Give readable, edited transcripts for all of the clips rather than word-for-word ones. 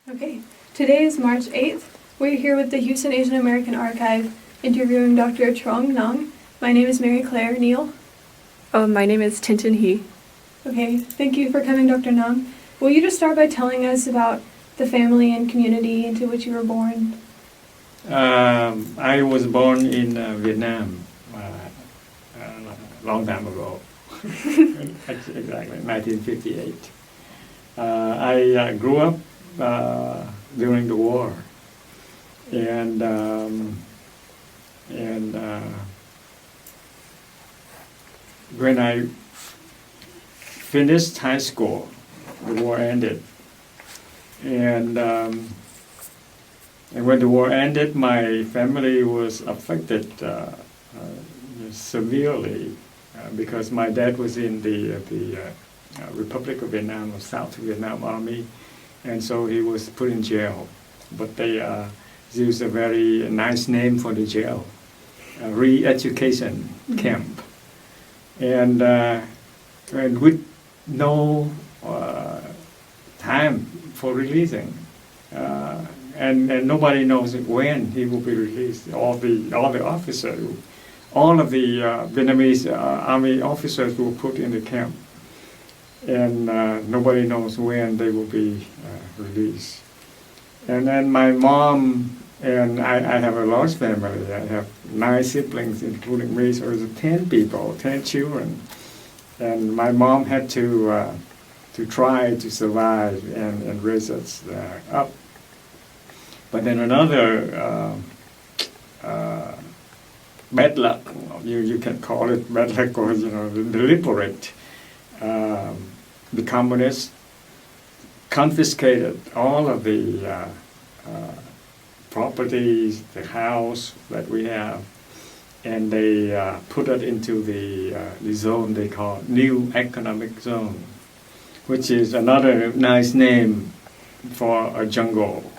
Okay, today is March 8th. We're here with the Houston Asian American Archive interviewing Dr. Truong Nang. My name is Mary Claire Neal. Oh, my name is Tintin He. Okay, thank you for coming, Dr. Nang. Will you just start by telling us about the family and community into which you were born? I was born in Vietnam a long time ago, exactly 1958. I grew up during the war, and when I finished high school, the war ended, and when the war ended, my family was affected severely because my dad was in the Republic of Vietnam, or South Vietnam Army, and so he was put in jail. But they used a very nice name for the jail, a re-education camp, and with no time for releasing. And nobody knows when he will be released. All the officers, all of the Vietnamese army officers were put in the camp, and nobody knows when they will be released. And then my mom and I have a large family. I have 9 siblings, including me, so it's 10 people, 10 children. And my mom had to try to survive and raise us up. But then another bad luck, you can call it bad luck, or deliberate. The communists confiscated all of the properties, the house that we have, and they put it into the zone they call New Economic Zone, which is another nice name for a jungle.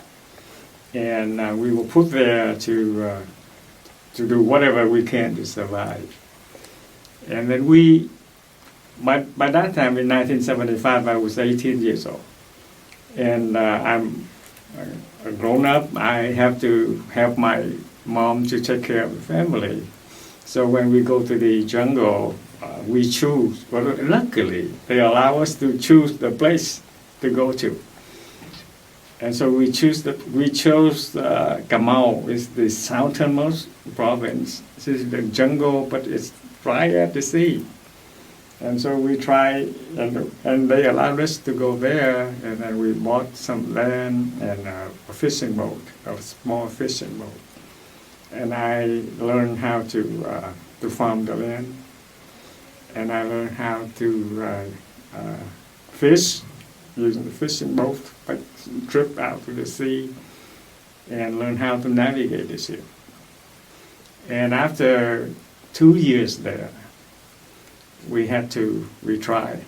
And we were put there to do whatever we can to survive. And then by that time in 1975, I was 18 years old. And I'm a grown up. I have to help my mom to take care of the family. So when we go to the jungle, we choose. But luckily, they allow us to choose the place to go to. And so we chose Cà Mau, is the southernmost province. This is the jungle, but it's right at the sea. And so we try, and they allowed us to go there, and then we bought some land and a fishing boat, a small fishing boat. And I learned how to farm the land, and I learned how to fish using the fishing boat, like trip out to the sea, and learn how to navigate the ship. And after 2 years there, we tried,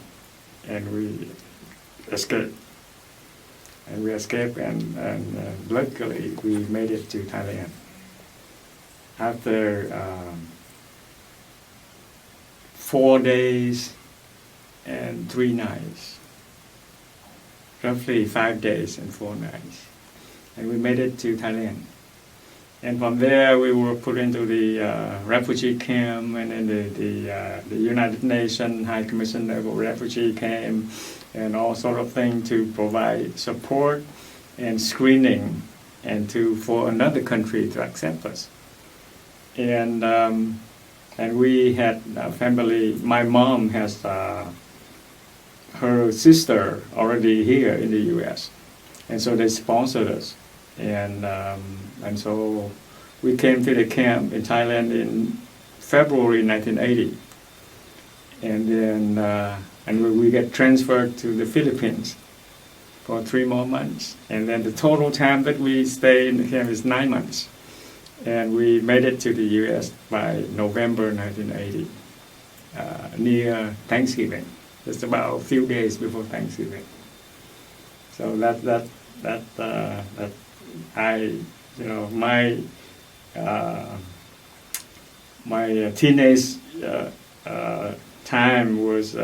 and we escaped. And we escaped, and luckily we made it to Thailand. After 4 days and 3 nights, roughly 5 days and 4 nights, and we made it to Thailand. And from there, we were put into the refugee camp, and then the United Nations High Commissioner for Refugee came, and all sort of things to provide support and screening, and for another country to accept us. And we had a family. My mom has her sister already here in the U.S., and so they sponsored us. And so we came to the camp in Thailand in February 1980, and then we get transferred to the Philippines for 3 more months, and then the total time that we stay in the camp is 9 months, and we made it to the U.S. by November 1980, near Thanksgiving, just about a few days before Thanksgiving. So my teenage time was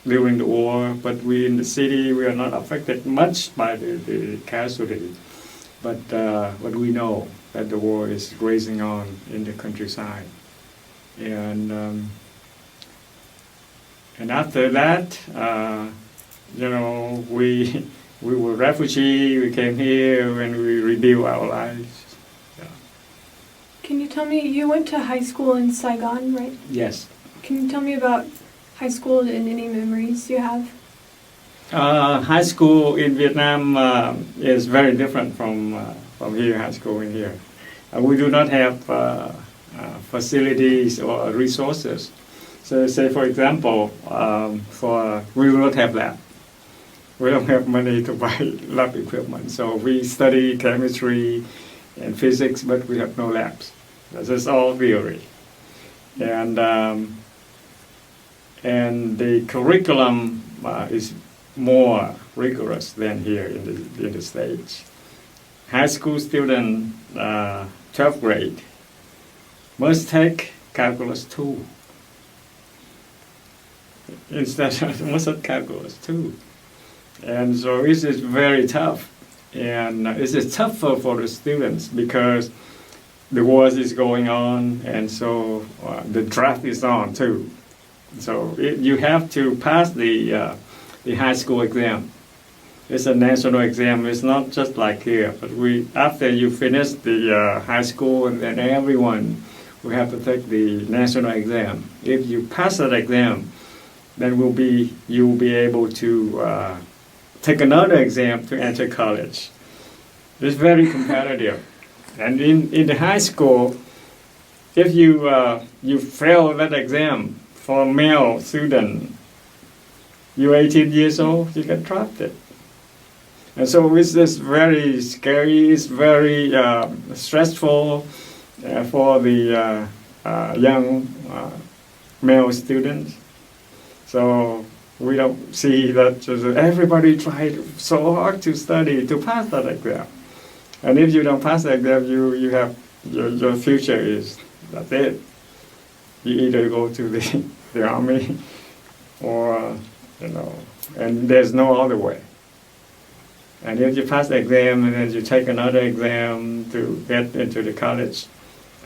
during the war, but we in the city, we are not affected much by the casualty. But we know that the war is raging on in the countryside. And after that, we were refugees. We came here and we rebuilt our lives. Yeah. Can you tell me, you went to high school in Saigon, right? Yes. Can you tell me about high school and any memories you have? High school in Vietnam is very different from here. High school in here, we do not have facilities or resources. So, say for example, we do not have lab. We don't have money to buy lab equipment. So we study chemistry and physics, but we have no labs. This is all theory, and the curriculum is more rigorous than here in the States. High school student, 12th grade, must take calculus 2. Instead of must take calculus 2. And so it is very tough. And it is tougher for the students because the war is going on, and so the draft is on too. So you have to pass the high school exam. It's a national exam. It's not just like here, but after you finish the high school, and then everyone will have to take the national exam. If you pass that exam, then you will be able to take another exam to enter college. It's very competitive. And in the high school, if you fail that exam for a male student, you're 18 years old, you get drafted. And so it's just very scary, it's very stressful for the young male students. So we don't see that everybody tried so hard to study to pass that exam. And if you don't pass the exam, you have your future is, that's it. You either go to the army or, and there's no other way. And if you pass the exam and then you take another exam to get into the college,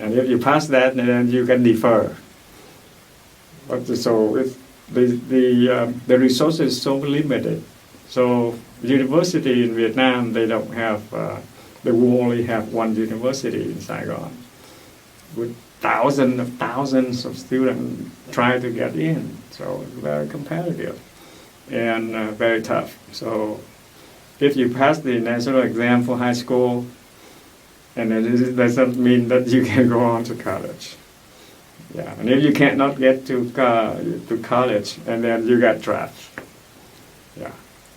and if you pass that, then you can defer. But so the resources is so limited. So university in Vietnam, they don't have, they will only have one university in Saigon, with thousands of students trying to get in. So it's very competitive and very tough. So if you pass the national exam for high school, and it doesn't mean that you can go on to college. Yeah, and if you cannot get to college, and then you got drafted. Yeah.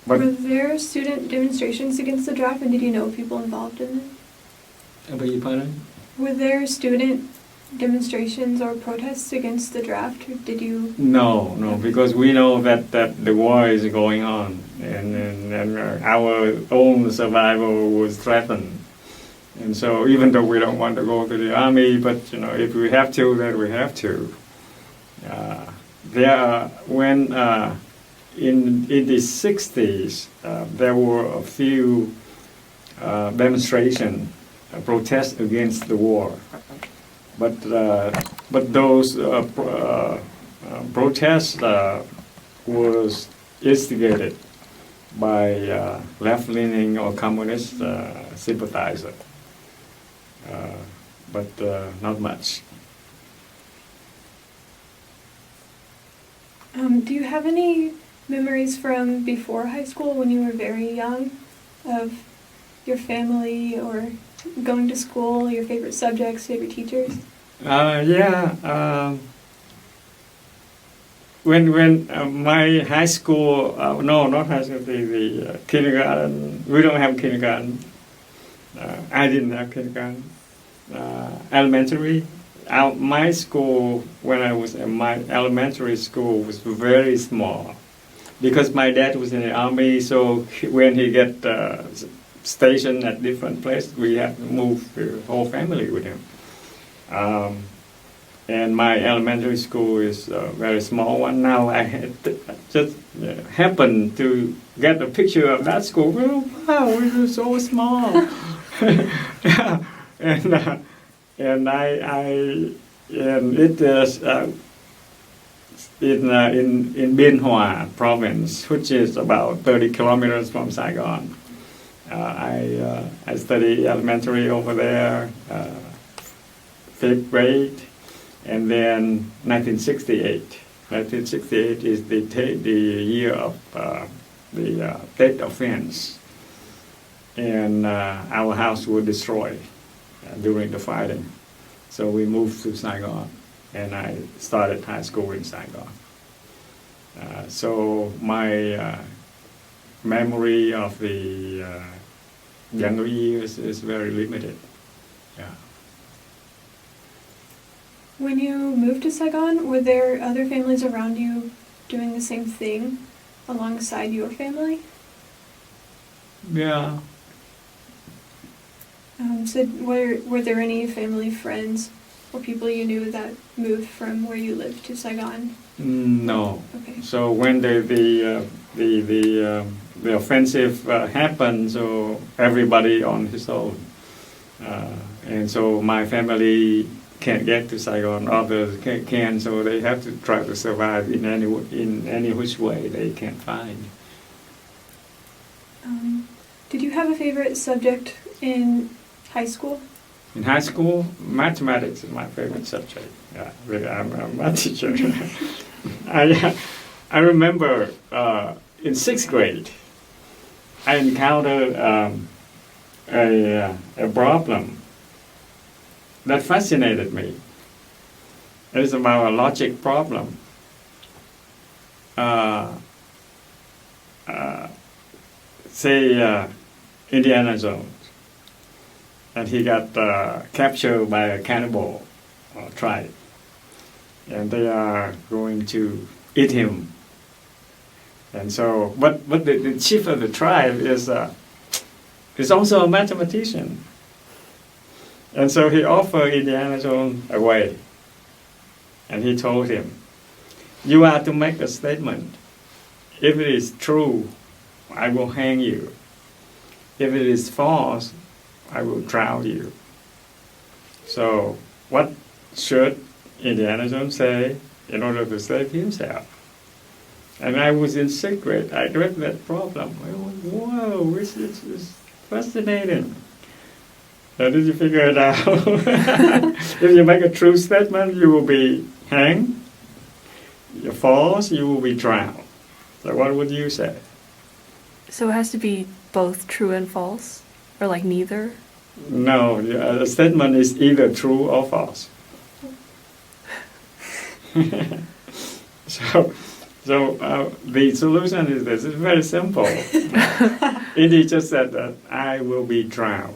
But were there student demonstrations against the draft, and did you know people involved in them? I beg your pardon? Were there student demonstrations or protests against the draft, or did you? No, because we know that the war is going on, and our own survival was threatened. And so even though we don't want to go to the army, but if we have to, then we have to. In the 60s, there were a few demonstrations, protests against the war. But those protests was instigated by left-leaning or communist sympathizers, but not much. Do you have any memories from before high school when you were very young of your family or going to school, your favorite subjects, favorite teachers? When my high school, no, not high school, the kindergarten, we don't have kindergarten. I didn't have kindergarten. Elementary, my school, when I was in my elementary school, was very small. Because my dad was in the army, so when he get stationed at different places, we had to move the whole family with him. and my elementary school is a very small one. Now I just happened to get a picture of that school. Oh, wow, it was so small. Yeah. And it is in Biên Hòa province, which is about 30 kilometers from Saigon. I studied elementary over there, 5th grade, and then 1968. 1968 is the year of the Tet Offense, and our house was destroyed during the fighting. So we moved to Saigon, and I started high school in Saigon. So my memory of the younger years is very limited. Yeah. When you moved to Saigon, were there other families around you doing the same thing alongside your family? Yeah. So were there any family, friends, or people you knew that moved from where you lived to Saigon? No. Okay. So when the offensive happened, so everybody on his own, and so my family can't get to Saigon. Others can, so they have to try to survive in any which way they can find. Did you have a favorite subject in high school? In high school, mathematics is my favorite subject. Yeah, really, I'm a math teacher. I remember in 6th grade, I encountered a problem that fascinated me. It's about a logic problem. Say Indiana Jones, and he got captured by a cannibal tribe, and they are going to eat him. And so, but the chief of the tribe is also a mathematician, and so he offered Indiana Jones away, and he told him, "You are to make a statement. If it is true, I will hang you. If it is false, I will drown you." So, what should Indiana Jones say in order to save himself? And I was in 6th grade. I read that problem. I went, whoa, it's fascinating. How did you figure it out? If you make a true statement, you will be hanged. If you're false, you will be drowned. So what would you say? So it has to be both true and false? Or like neither? No, a statement is either true or false. So the solution is this. It's very simple. Indy just said that I will be drowned.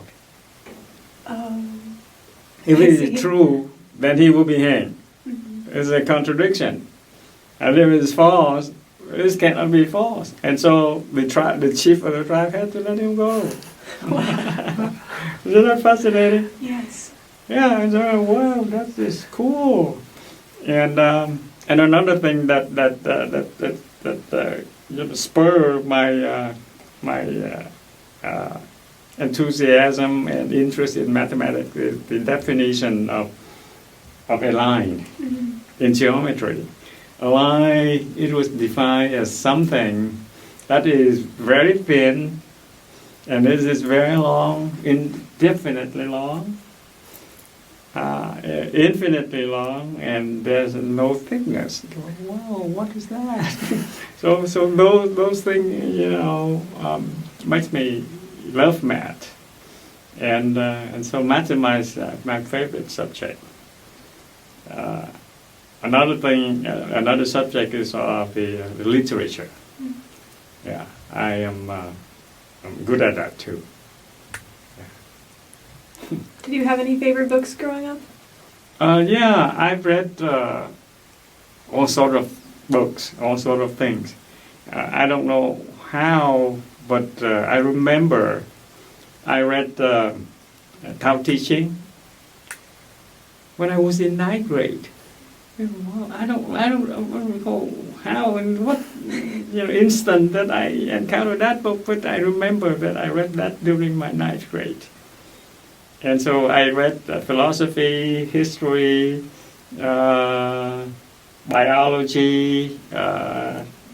If it is true, then he will be hanged. Mm-hmm. It's a contradiction. And if it is false, this cannot be false. And so the chief of the tribe had to let him go. Isn't that fascinating? Yes. Yeah, and so, wow, that is cool. And another thing that spurred my enthusiasm and interest in mathematics is the definition of a line in geometry. A line, it was defined as something that is very thin, and this is very long, indefinitely long, infinitely long, and there's no thickness. Wow, what is that? so those things, makes me love math, and so mathematics is my favorite subject. Another subject is the literature. Yeah, I'm good at that too. Yeah. Did you have any favorite books growing up? Yeah, I've read all sort of books, all sort of things. I don't know how, but I remember I read Tao Te Ching when I was in 9th grade. Well, I don't recall how and what instant that I encountered that book, but I remember that I read that during my ninth grade. And so I read philosophy, history, biology,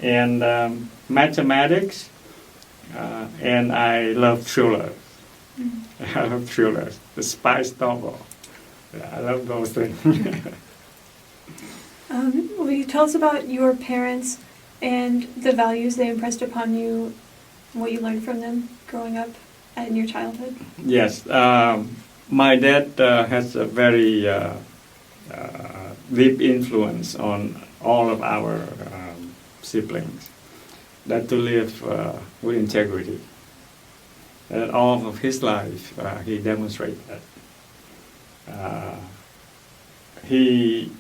and mathematics, and I love thrillers. I love thrillers, the spy novel. I love those things. Will you tell us about your parents and the values they impressed upon you, what you learned from them growing up and in your childhood? Yes, my dad has a very deep influence on all of our siblings. That to live with integrity. And all of his life, he demonstrated that. He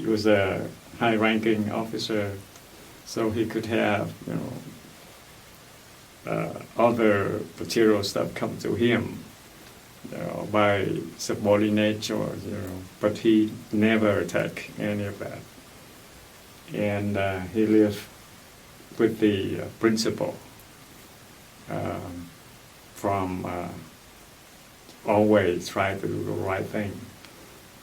was a high-ranking officer, so he could have, other material stuff come to him, by subordinate or, but he never attacked any of that. And he lived with the principle from always try to do the right thing.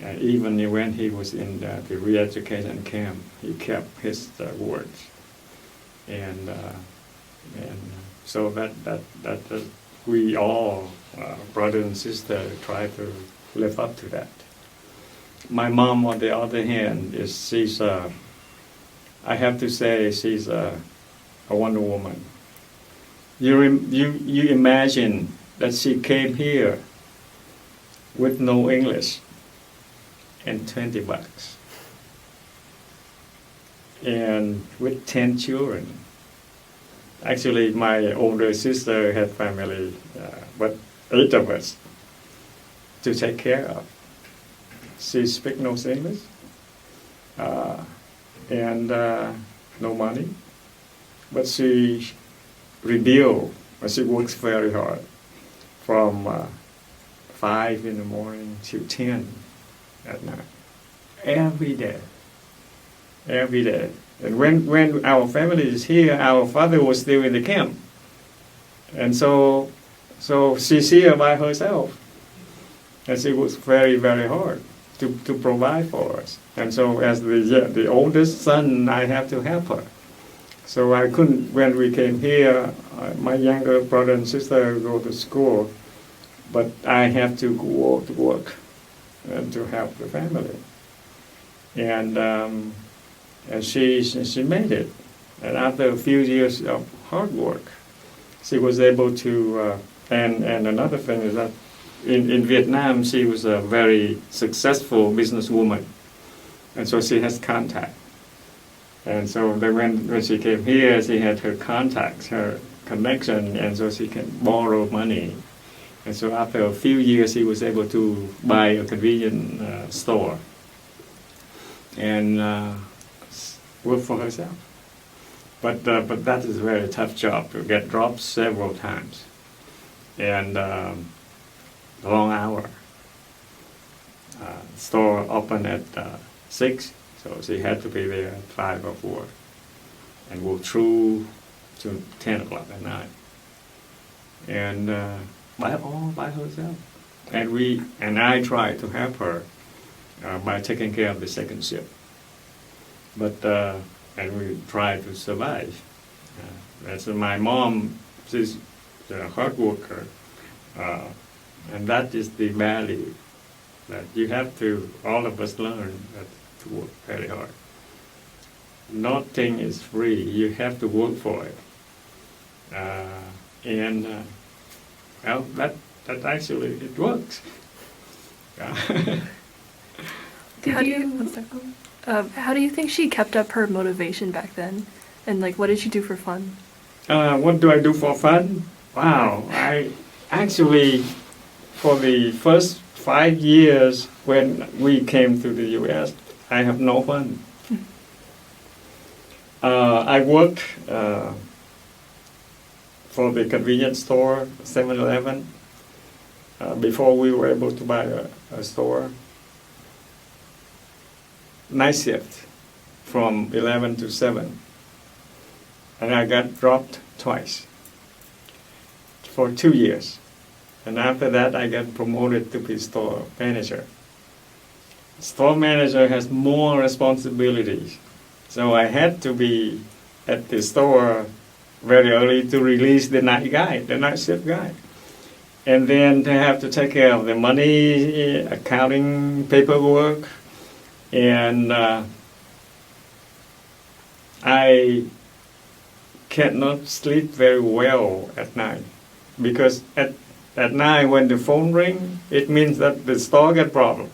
Even when he was in the re-education camp, he kept his words, and so that we all, brother and sister, try to live up to that. My mom, on the other hand, she's I have to say she's a Wonder Woman. You imagine that she came here with no English and $20, and with 10 children. Actually, my older sister had family, but 8 of us to take care of. She speaks no English, and no money, but she rebuilt. She works very hard from 5 in the morning to 10 at night, every day. And when our family is here, our father was still in the camp, and so she's here by herself, and she was very, very hard to provide for us. And so as the oldest son, I have to help her. So I couldn't, when we came here, my younger brother and sister go to school, but I have to go to work and to help the family. And she made it. And after a few years of hard work, she was able to, and another thing is that in Vietnam, she was a very successful businesswoman. And so she has contact. And so when she came here, she had her contacts, her connection, and so she can borrow money. And so after a few years, she was able to buy a convenience store and work for herself. But that is a very tough job to get dropped several times, and long hour. Store open at 6, so she had to be there at 5 or 4, and work through to 10 o'clock at night, and all by herself. And I tried to help her by taking care of the second shift, but and we tried to survive. That's my mom. She's a hard worker, and that is the value that you have to. All of us learn that to work very hard. Nothing is free. You have to work for it, and well, that actually it works. How do you think she kept up her motivation back then? And like, what did she do for fun? What do I do for fun? Wow, I actually, for the first 5 years when we came to the U.S., I have no fun. I worked for the convenience store, 7-Eleven, before we were able to buy a store. night shift from 11 to 7. And I got dropped twice for 2 years. And after that, I got promoted to be store manager. Store manager has more responsibilities. So I had to be at the store very early to release the night guy, the night shift guy. And then to have to take care of the money, accounting, paperwork. And I cannot sleep very well at night. Because at night when the phone rings, it means that the store got problem.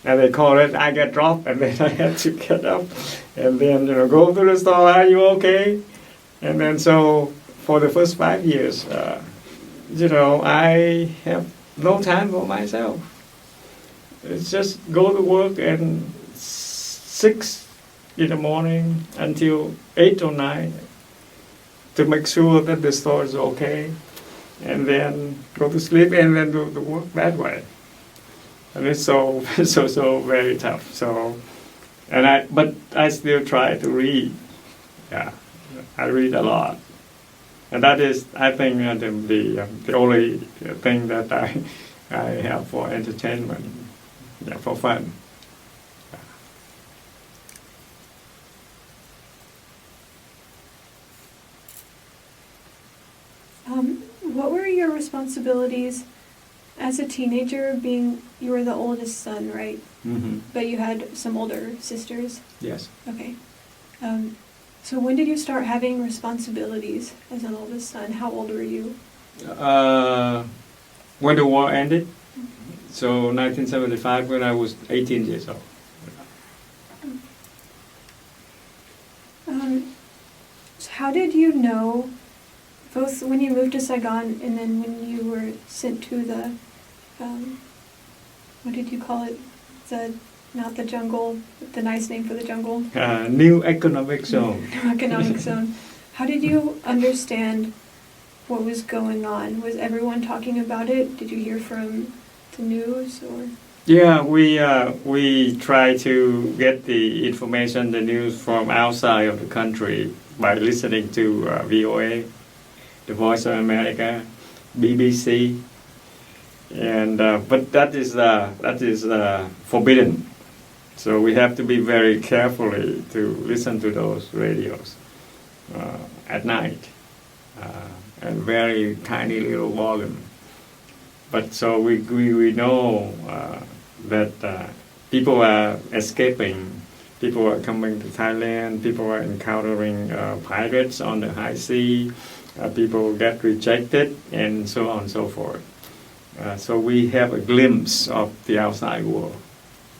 And they call it, I get dropped, and then I had to get up and then go to the store, are you okay? And then so for the first 5 years, I have no time for myself. It's just go to work and 6 in the morning until 8 or 9 to make sure that the store is okay, and then go to sleep and then do the work that way. And it's so very tough. So, but I still try to read. Yeah, I read a lot, and that is, I think, the only thing that I have for entertainment, for fun. What were your responsibilities as a teenager, being you were the oldest son, right? Mm-hmm. But you had some older sisters? Yes. Okay. So when did you start having responsibilities as an oldest son? How old were you? When the war ended, so 1975, when I was 18 years old. So how did you know, both when you moved to Saigon and then when you were sent to the, what did you call it? Not the jungle, but the nice name for the jungle? New economic zone. New economic zone. How did you understand what was going on? Was everyone talking about it? Did you hear from the news or? Yeah, we try to get the information, the news from outside of the country by listening to VOA, the Voice of America, BBC, and but that is forbidden. So we have to be very carefully to listen to those radios at night, and very tiny little volume. But so we know that people are escaping, people are coming to Thailand, people are encountering pirates on the high sea, people get rejected, and so on and so forth. So we have a glimpse of the outside world.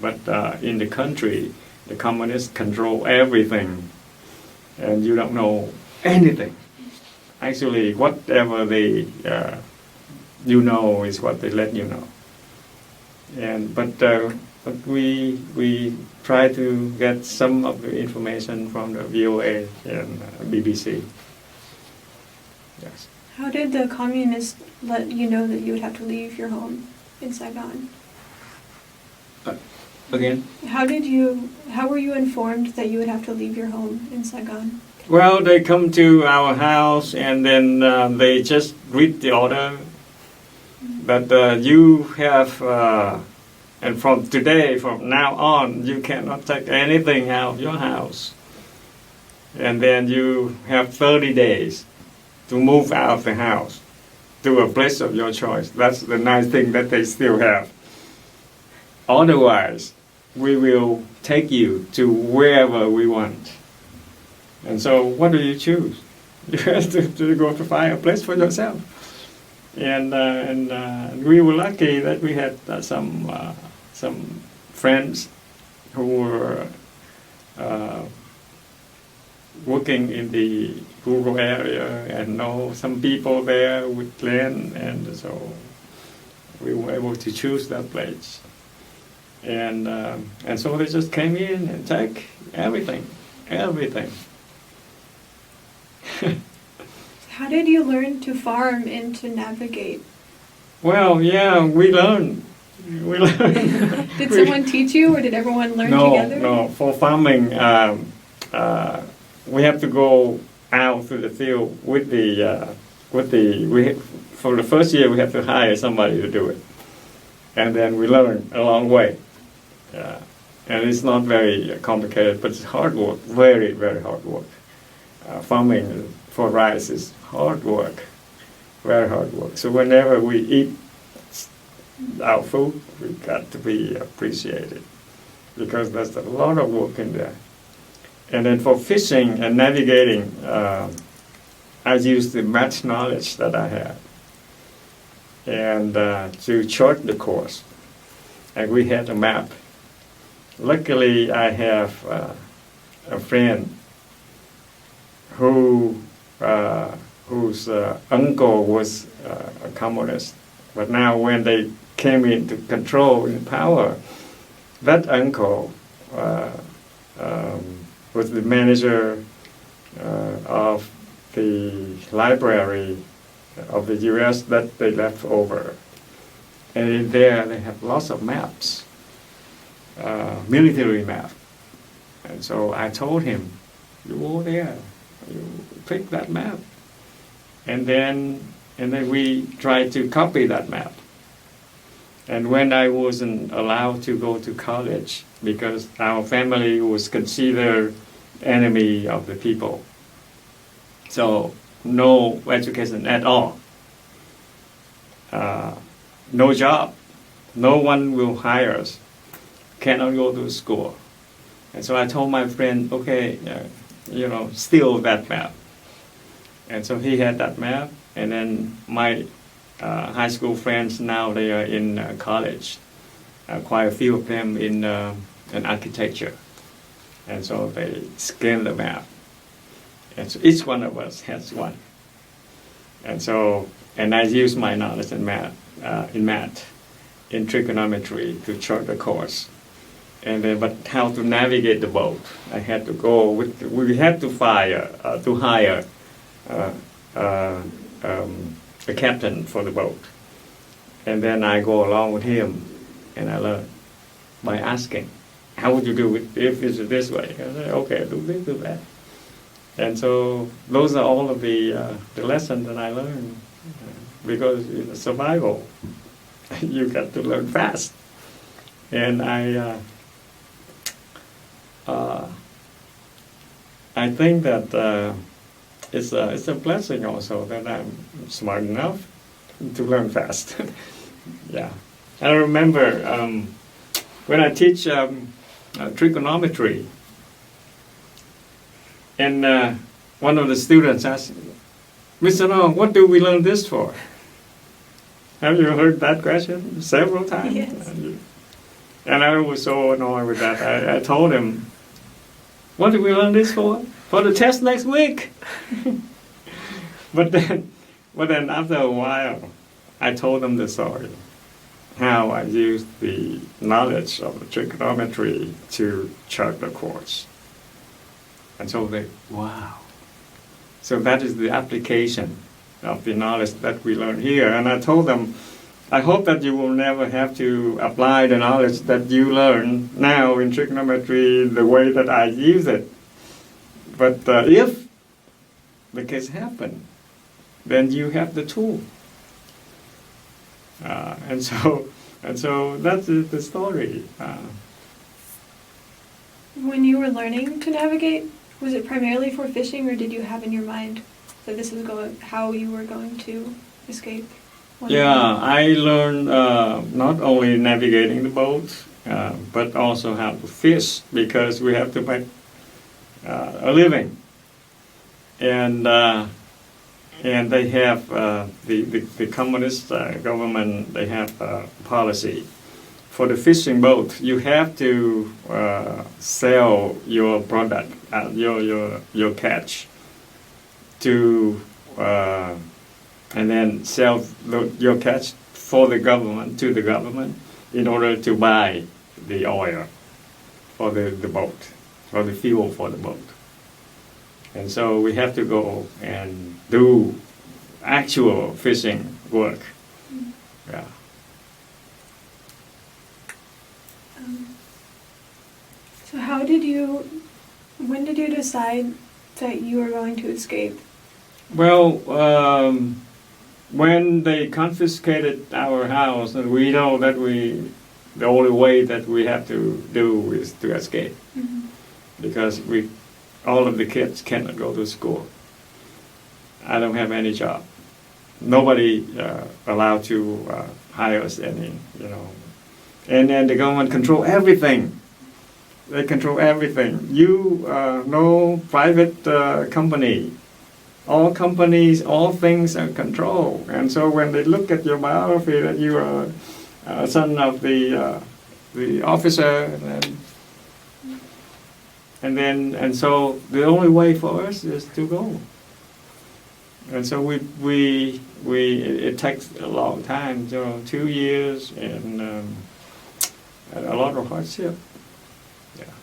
But in the country, the communists control everything, and you don't know anything. Actually, whatever they you know is what they let you know. And but we try to get some of the information from the VOA and BBC. Yes. How did the communists let you know that you would have to leave your home in Saigon? Again? How were you informed that you would have to leave your home in Saigon? Well, they come to our house and then they just read the order that you have, and from today, from now on, you cannot take anything out of your house. And then you have 30 days to move out of the house to a place of your choice. That's the nice thing that they still have. Otherwise, we will take you to wherever we want. And so what do you choose? You have to go to find a place for yourself. And we were lucky that we had some friends who were working in the rural area and know some people there with land, and so we were able to choose that place. And so they just came in and take everything. How did you learn to farm and to navigate? Well, yeah, we learned We learn. Did someone teach you, or did everyone learn together? No. For farming, we have to go out to the field with the for the first year we have to hire somebody to do it, and then we learn a long way. And it's not very complicated, but it's hard work, very, very hard work. Farming for rice is hard work, very hard work. So whenever we eat our food, we've got to be appreciated, because there's a lot of work in there. And then for fishing and navigating, I use the math knowledge that I have, and to chart the course. And we had a map. Luckily, I have a friend whose uncle was a communist. But now when they came into control in power, that uncle was the manager of the library of the U.S. that they left over. And in there they have lots of maps. Military map. And so I told him, you go there, you pick that map. And then we tried to copy that map. And when I wasn't allowed to go to college, because our family was considered enemy of the people, so no education at all, no job, no one will hire us, cannot go to school. And so I told my friend, okay, steal that map. And so he had that map, and then my high school friends, now they are in college, quite a few of them in architecture. And so they scanned the map. And so each one of us has one. And so, and I use my knowledge in math, in trigonometry to chart the course. And then, but how to navigate the boat? I had to go with. We had to hire a captain for the boat, and then I go along with him, and I learn by asking, "How would you do it if it's this way?" I say, "Okay, do this, do that." And so those are all of the lessons that I learned, because in survival, you got to learn fast, and I think that it's a blessing also that I'm smart enough to learn fast. Yeah, I remember when I teach trigonometry, and one of the students asked, "Mr. Long, what do we learn this for?" Have you heard that question several times? Yes. And I was so annoyed with that. I told him, "What did we learn this for? For the test next week." But then after a while, I told them the story, how I used the knowledge of the trigonometry to chart the course. And so they, wow. So that is the application of the knowledge that we learn here. And I told them, I hope that you will never have to apply the knowledge that you learn now in trigonometry the way that I use it. But if the case happen, then you have the tool. And so that's the story. When you were learning to navigate, was it primarily for fishing, or did you have in your mind that this is how you were going to escape? Yeah, I learned not only navigating the boat, but also how to fish, because we have to make a living. And they have the communist government. They have a policy for the fishing boat. You have to sell your product, your catch, to and then sell your catch for the government, to the government, in order to buy the oil for the boat, or the fuel for the boat. And so we have to go and do actual fishing work. Yeah. So when did you decide that you were going to escape? Well, when they confiscated our house, and we know that the only way that we have to do is to escape, because all of the kids cannot go to school. I don't have any job. Nobody allowed to hire us any, And then the government control everything. They control everything. No private company. All companies, all things are controlled. And so when they look at your biography that you are a son of the officer, and so the only way for us is to go. And so it takes a long time, 2 years and a lot of hardship. Yeah.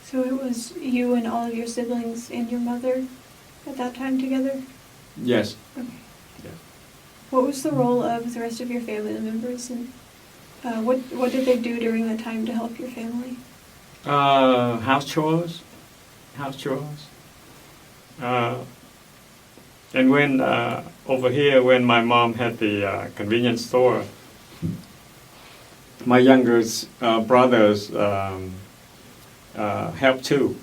So it was you and all of your siblings and your mother at that time together? Yes. Okay. Yeah. What was the role of the rest of your family members, and what did they do during that time to help your family? House chores. And when over here, when my mom had the convenience store, my younger brothers helped too.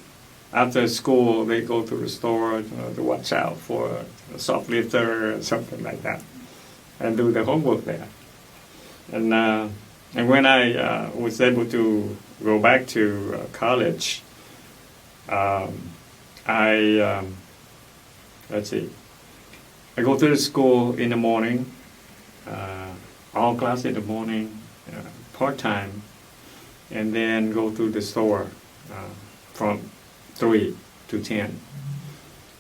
After school, they go to the store to watch out for a shoplifter or something like that, and do the homework there. And when I was able to go back to college, I go to the school in the morning, all class in the morning, part-time, and then go to the store from 3 to 10.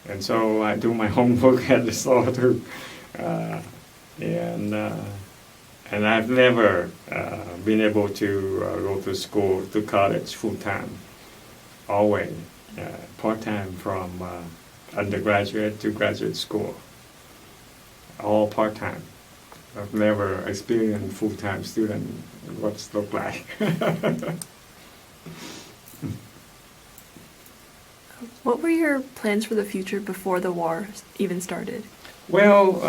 And so I do my homework at the store too. And I've never been able to go to school, to college full-time, always part-time from undergraduate to graduate school, all part-time. I've never experienced full-time student, what's it look like. What were your plans for the future before the war even started? Well,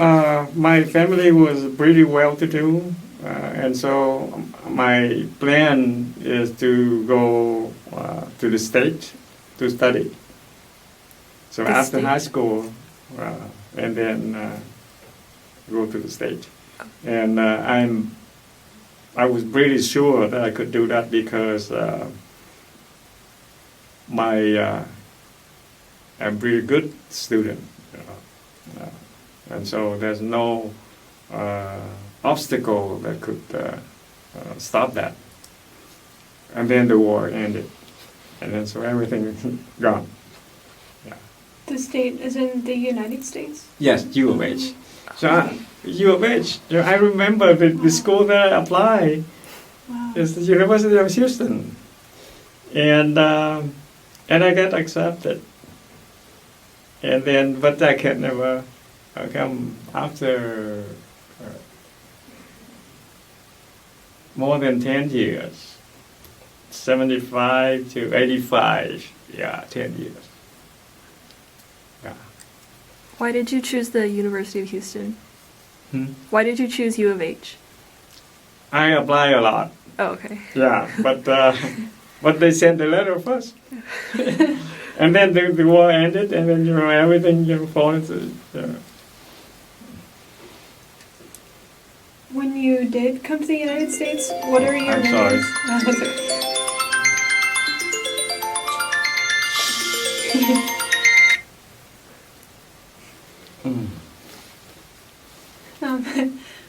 my family was pretty well-to-do, and so my plan is to go to the States to study. So after high school, and then go to the States. And I was pretty sure that I could do that because I'm a pretty good student. And so there's no obstacle that could stop that. And then the war ended. And then so everything gone. Yeah. The state, as in the United States? Yes, U of H. So U of H, I remember the school that I applied is the University of Houston. And I got accepted. And then, but I can never come after more than 10 years, 75 to 85, 10 years. Yeah. Why did you choose the University of Houston? Hmm? Why did you choose U of H? I apply a lot. Oh, okay. Yeah, but they sent the letter first. And then the war ended, and then everything falls into. When you did come to the United States, what are your I'm sorry. memories? No, that's okay.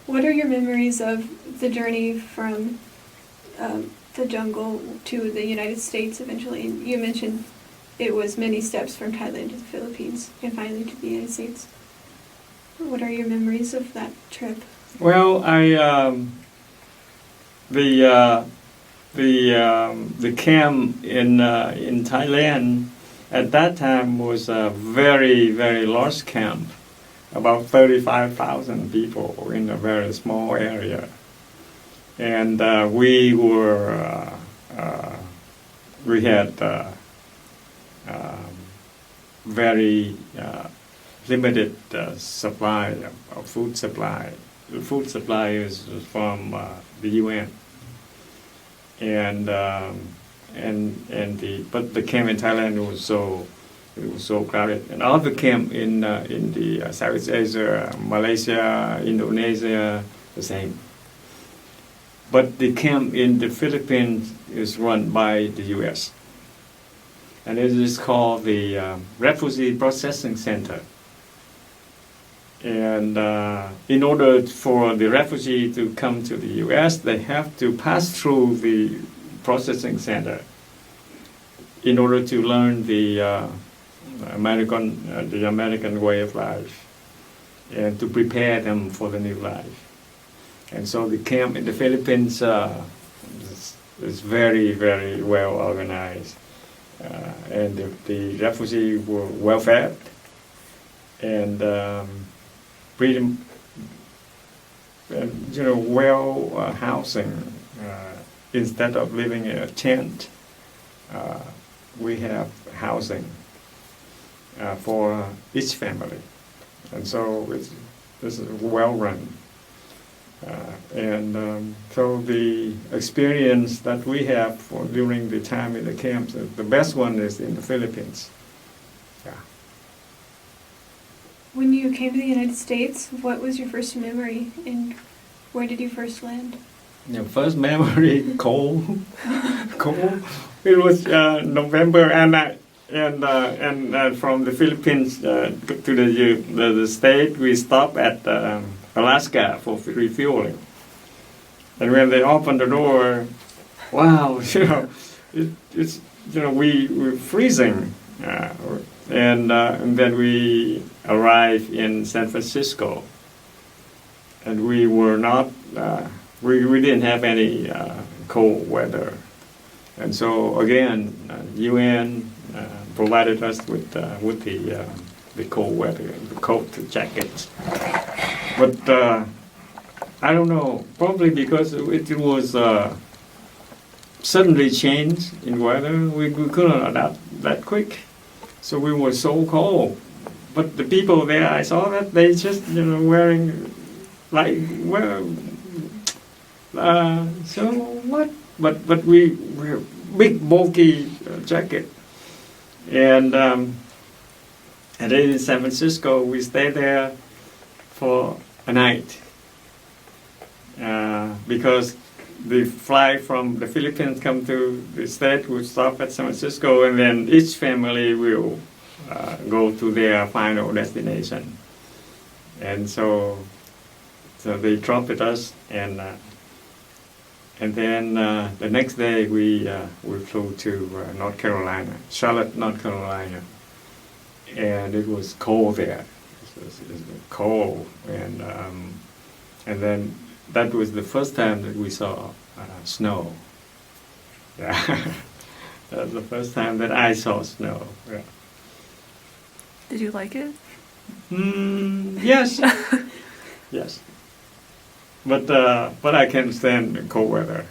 What are your memories of the journey from the jungle to the United States eventually? You mentioned it was many steps from Thailand to the Philippines and finally to the United States. What are your memories of that trip? Well, the camp in Thailand at that time was a very, very large camp, about 35,000 people in a very small area, and we were we had very limited supply of food supply. The food supply is from the UN, and the camp in Thailand was so crowded, and all the camp in the Southeast Asia, Malaysia, Indonesia, the same. But the camp in the Philippines is run by the U.S. and it is called the Refugee Processing Center. And in order for the refugee to come to the U.S., they have to pass through the processing center in order to learn the American way of life and to prepare them for the new life. And so the camp in the Philippines is very, very well organized, and the refugees were well fed and pretty, well housing. Instead of living in a tent, we have housing for each family, and so it's well run. So the experience that we have during the time in the camps, the best one is in the Philippines. Yeah. When you came to the United States, what was your first memory and where did you first land? First memory, cold. Cold. It was November, and from the Philippines to the state, we stopped at Alaska for refueling. And when they opened the door, wow, it's we were freezing, and then we arrived in San Francisco, and we were not. We didn't have any cold weather, and so again, UN provided us with the cold weather, the coat, the jackets. But I don't know, probably because it was suddenly changed in weather, we couldn't adapt that quick, so we were so cold. But the people there, I saw that they just wearing so what? But we wear big bulky jacket, and then in San Francisco we stayed there for a night because the flight from the Philippines come to the state will stop at San Francisco, and then each family will go to their final destination, and so they dropped us, and then the next day we flew to North Carolina, Charlotte, North Carolina, and it was cold there. It was cold, and then that was the first time that we saw snow. Yeah, that was the first time that I saw snow. Yeah. Did you like it? Yes, yes. But I can stand cold weather.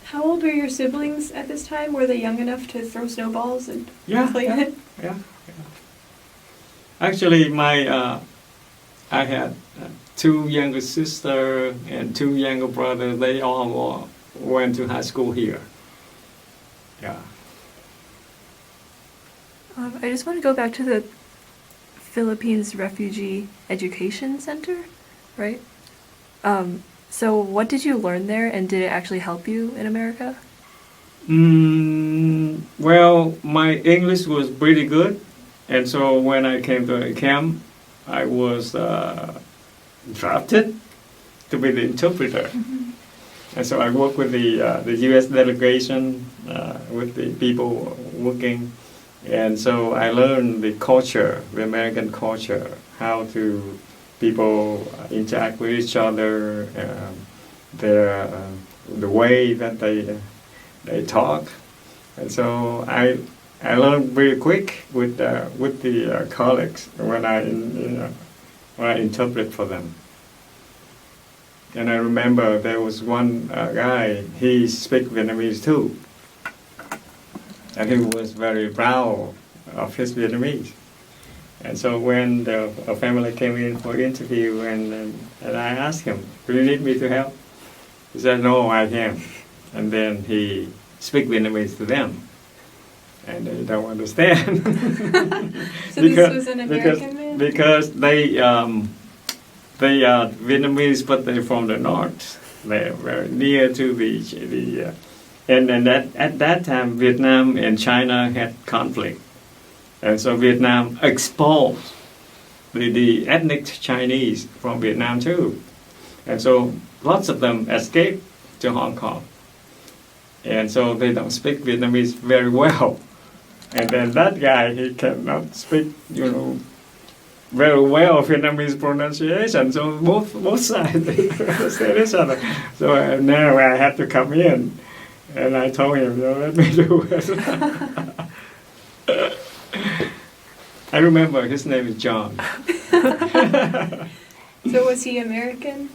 How old were your siblings at this time? Were they young enough to throw snowballs and play in it? Yeah. Actually, I had two younger sisters and two younger brothers. They all went to high school here. Yeah. I just want to go back to the Philippines Refugee Education Center, right? So what did you learn there, and did it actually help you in America? Well, my English was pretty good, and so when I came to the camp, I was drafted to be the interpreter. Mm-hmm. And so I worked with the U.S. delegation, with the people working, and so I learned the culture, the American culture, how to people interact with each other, the way that they talk, and so I learned very quick with the colleagues when I interpret for them. And I remember there was one guy, he speaks Vietnamese too, and he was very proud of his Vietnamese. And so when the a family came in for interview, and I asked him, "Do you need me to help?" He said, "No, I can." And then he speak Vietnamese to them, and they don't understand. So this was an American man? Because they are Vietnamese, but they're from the north. They're very near to the and at that time Vietnam and China had conflict, and so Vietnam expelled the ethnic Chinese from Vietnam too, and so lots of them escaped to Hong Kong, and so they don't speak Vietnamese very well, and then that guy, he cannot speak, very well Vietnamese pronunciation, so both sides they understand each other. So now I had to come in, and I told him, let me do it. I remember his name is John. So was he American?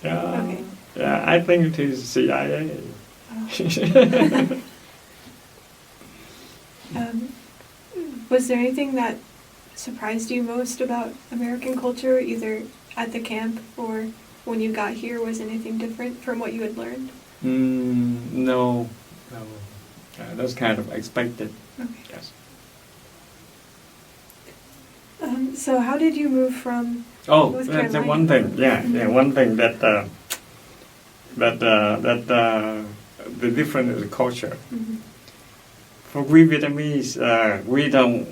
Yeah, Okay. yeah, I think it is CIA. Was there anything that surprised you most about American culture, either at the camp or when you got here? Was anything different from what you had learned? No. That's kind of expected. Okay. Yes. So how did you move from Oh, North that's Carolina? one thing. Yeah, one thing that the difference is the culture. Mhm. For we Vietnamese, we don't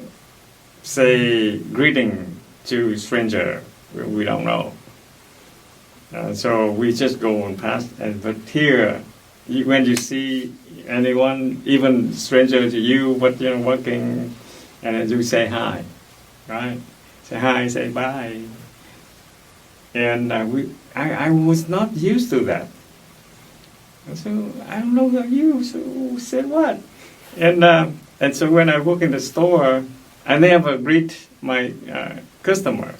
say greeting to stranger we don't know. So we just go on past. But here, when you see anyone, even stranger to you, but working, and then you say hi, right? Say hi, say bye. And I was not used to that. So I don't know about you. So say what? And so when I work in the store, I never greet my customers.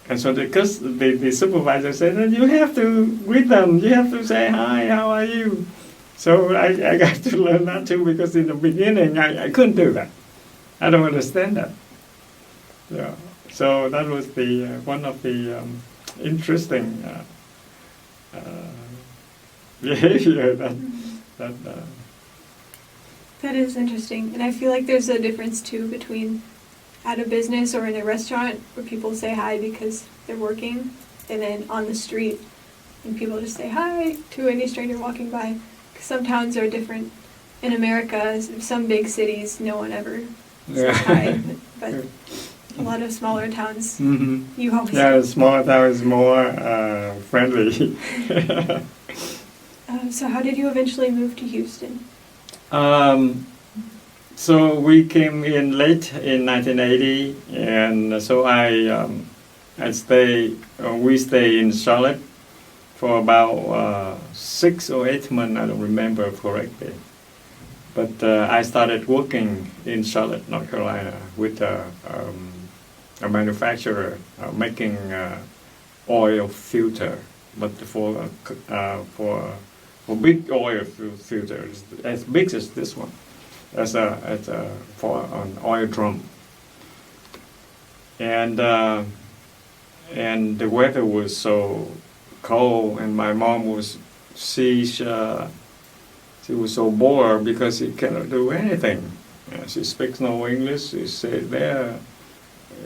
And so the supervisor said, you have to greet them. You have to say hi. How are you? So I got to learn that too, because in the beginning I couldn't do that. I don't understand that. Yeah. So that was the one of the interesting behavior that. That is interesting, and I feel like there's a difference too between at a business or in a restaurant where people say hi because they're working, and then on the street and people just say hi to any stranger walking by. 'Cause some towns are different. In America, some big cities, no one ever says hi, but a lot of smaller towns, Mm-hmm. you always Yeah, do. smaller town is more friendly. So how did you eventually move to Houston? So we came in late in 1980, and so we stay in Charlotte for about 6 or 8 months. I don't remember correctly, but I started working in Charlotte, North Carolina, with a manufacturer making oil filter, but for big oil filters, as big as this one, for an oil drum. And the weather was so cold, and my mom was she was so bored because she cannot do anything. She speaks no English. She stayed there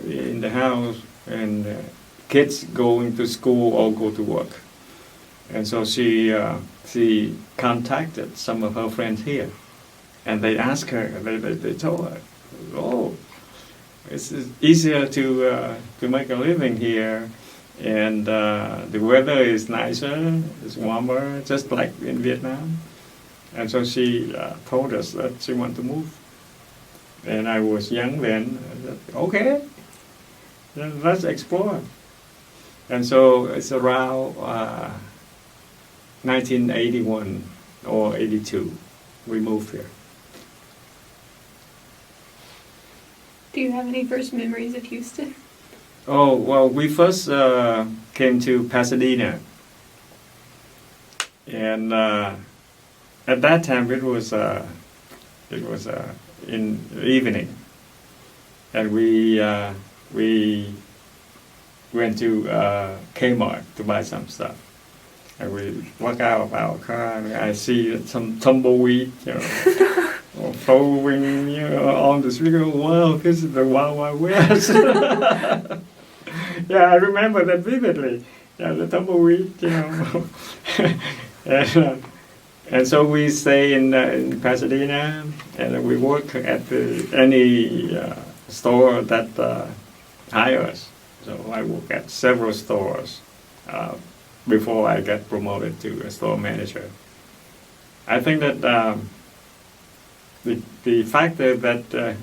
in the house, and kids going to school or go to work. And so she contacted some of her friends here, and they asked her. They told her, "Oh, it's easier to make a living here, and the weather is nicer, it's warmer, just like in Vietnam." And so she told us that she wanted to move. And I was young then. I said, "Okay, then let's explore." And so it's around 1981 or 82, we moved here. Do you have any first memories of Houston? Oh, well, we first came to Pasadena. And at that time it was It was in the evening, and we went to Kmart to buy some stuff. And we walk out of our car, and I see some tumbleweed, flowing, on the street. Wow, this is the Wild Wild West. Yeah, I remember that vividly. Yeah, the tumbleweed, and so we stay in Pasadena, and we work at any store that hires. So I work at several stores before I get promoted to a store manager. I think that the factor that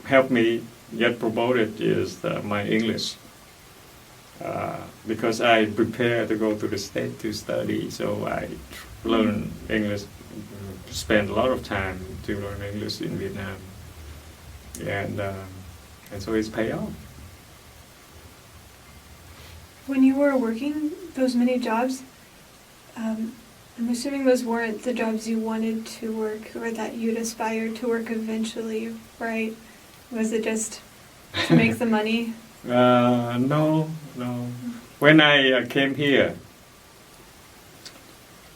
helped me get promoted is my English. Because I prepared to go to the States to study, so I learned English, spent a lot of time to learn English in Vietnam. And so it's paid off. When you were working those many jobs, I'm assuming those weren't the jobs you wanted to work or that you'd aspire to work eventually, right? Was it just to make the money? No. When I came here,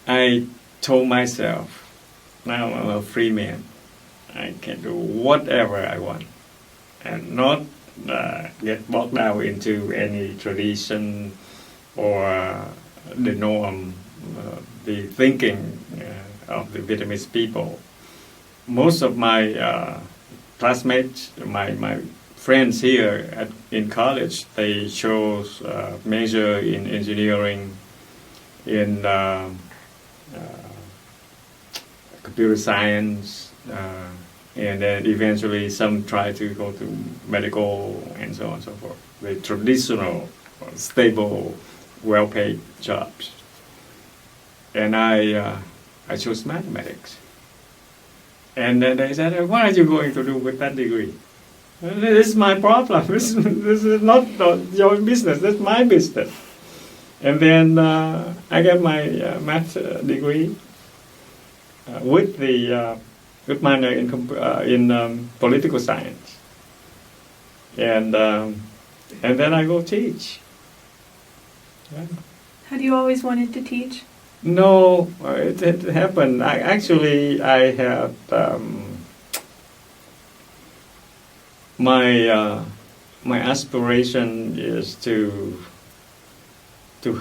I told myself, now I'm a free man. I can do whatever I want and not get bogged down into any tradition or the norm, the thinking of the Vietnamese people. Most of my classmates, my friends here in college, they chose major in engineering, in computer science, and then eventually some try to go to medical and so on and so forth. The traditional, stable, well-paid jobs. And I chose mathematics. And then they said, what are you going to do with that degree? This is my problem. This is not your business. That's my business. And then I got my math degree with minor in political science, and then I go teach. Yeah. Had you always wanted to teach? No, it happened. I had. My aspiration is to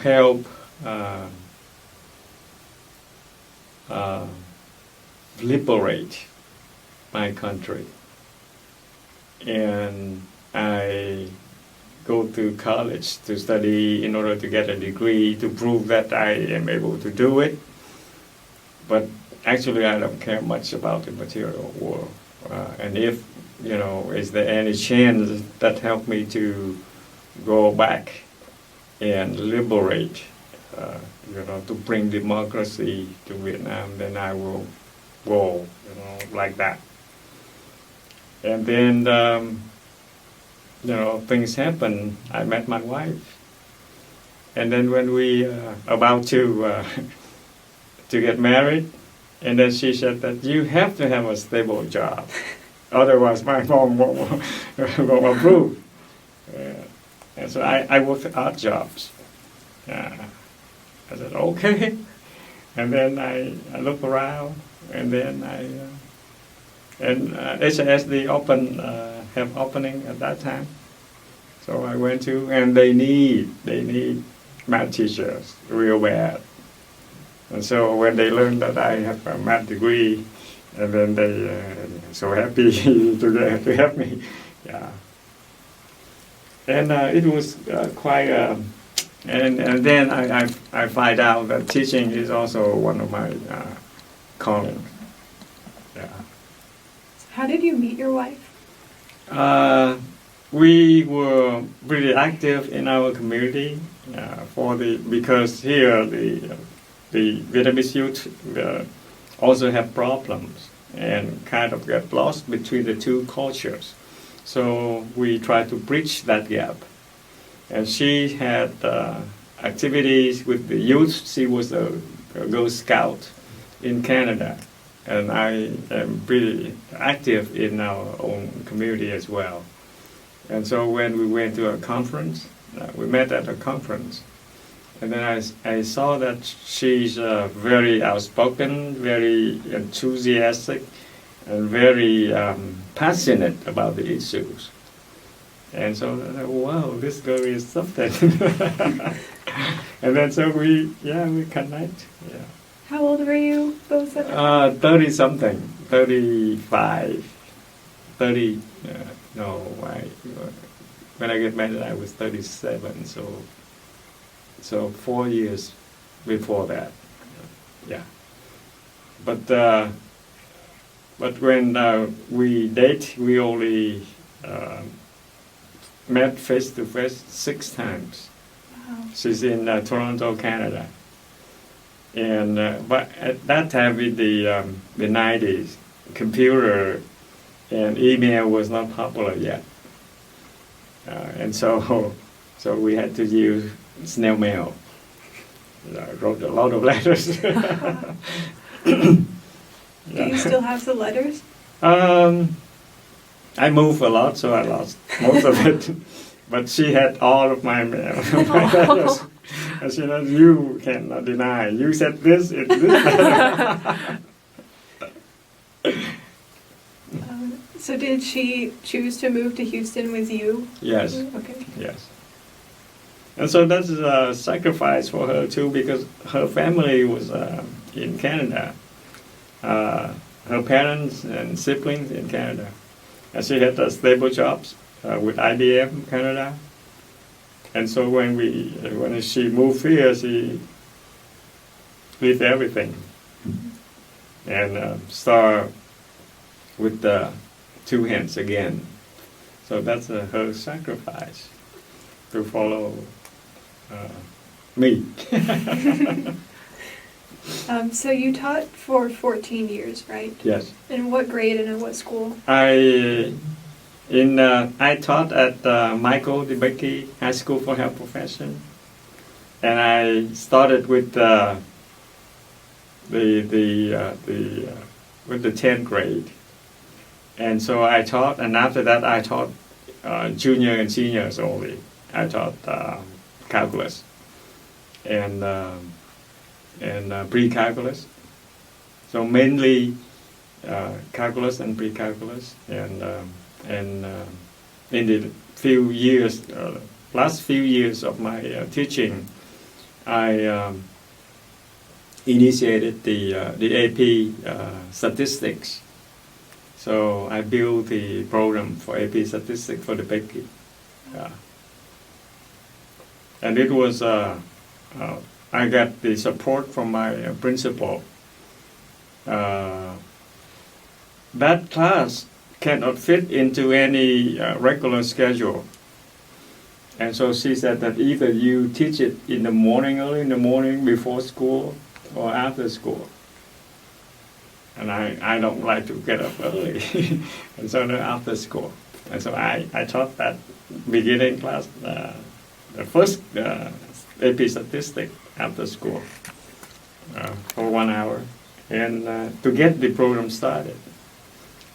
help liberate my country, and I go to college to study in order to get a degree to prove that I am able to do it. But actually, I don't care much about the material world, and if is there any chance that help me to go back and liberate, to bring democracy to Vietnam, then I will go, like that. And then, things happen. I met my wife. And then when we about to get married, and then she said that you have to have a stable job. Otherwise, my mom won't approve. And so I worked at odd jobs. I said, okay. And then I looked around, and then HSD have opening at that time. So I went to, and they need math teachers real bad. And so when they learned that I have a math degree, and then they so happy to help me, yeah. And it was quite. And then I find out that teaching is also one of my calling. Yeah. How did you meet your wife? We were pretty active in our community because here the Vietnamese youth also have problems and kind of get lost between the two cultures. So we try to bridge that gap. And she had activities with the youth. She was a Girl Scout in Canada. and I am pretty active in our own community as well. And so when we went to a conference, we met at a conference, and then I saw that she's very outspoken, very enthusiastic, and very passionate about the issues. And so I thought, wow, this girl is something. And then so we connect. Yeah. How old were you both at the time? 30 something, 35, 30. No, when I get married, I was 37. So 4 years before that. Yeah. But when we date, we only met face to face 6 times. Wow. She's in Toronto, Canada. And but at that time, in the 90s, computer and email was not popular yet, and so we had to use snail mail. I wrote a lot of letters. Do you still have the letters? I moved a lot, so I lost most of it. But she had all of my mail. My letters. And she said, you cannot deny. You said this in this letter. So did she choose to move to Houston with you? Yes, Okay. yes. And so that's a sacrifice for her too, because her family was in Canada. Her parents and siblings in Canada. And she had stable jobs with IBM Canada. And so when she moved here, she left everything and start with the 2 hands again. So that's her sacrifice to follow me. So you taught for 14 years, right? Yes. In what grade and in what school? I taught at Michael DeBakey High School for Health Profession, and I started with the 10th grade, and so I taught, and after that I taught junior and seniors only. I taught calculus and pre-calculus, so mainly calculus and pre-calculus, and in the last few years of my teaching, I initiated the AP statistics. So I built the program for AP statistics for the Becky. And it was, I got the support from my principal. That class cannot fit into any regular schedule. And so she said that either you teach it in the morning, early in the morning, before school, or after school. And I don't like to get up early, and so after school. And so I taught that beginning class, the first AP statistic after school for 1 hour, and to get the program started.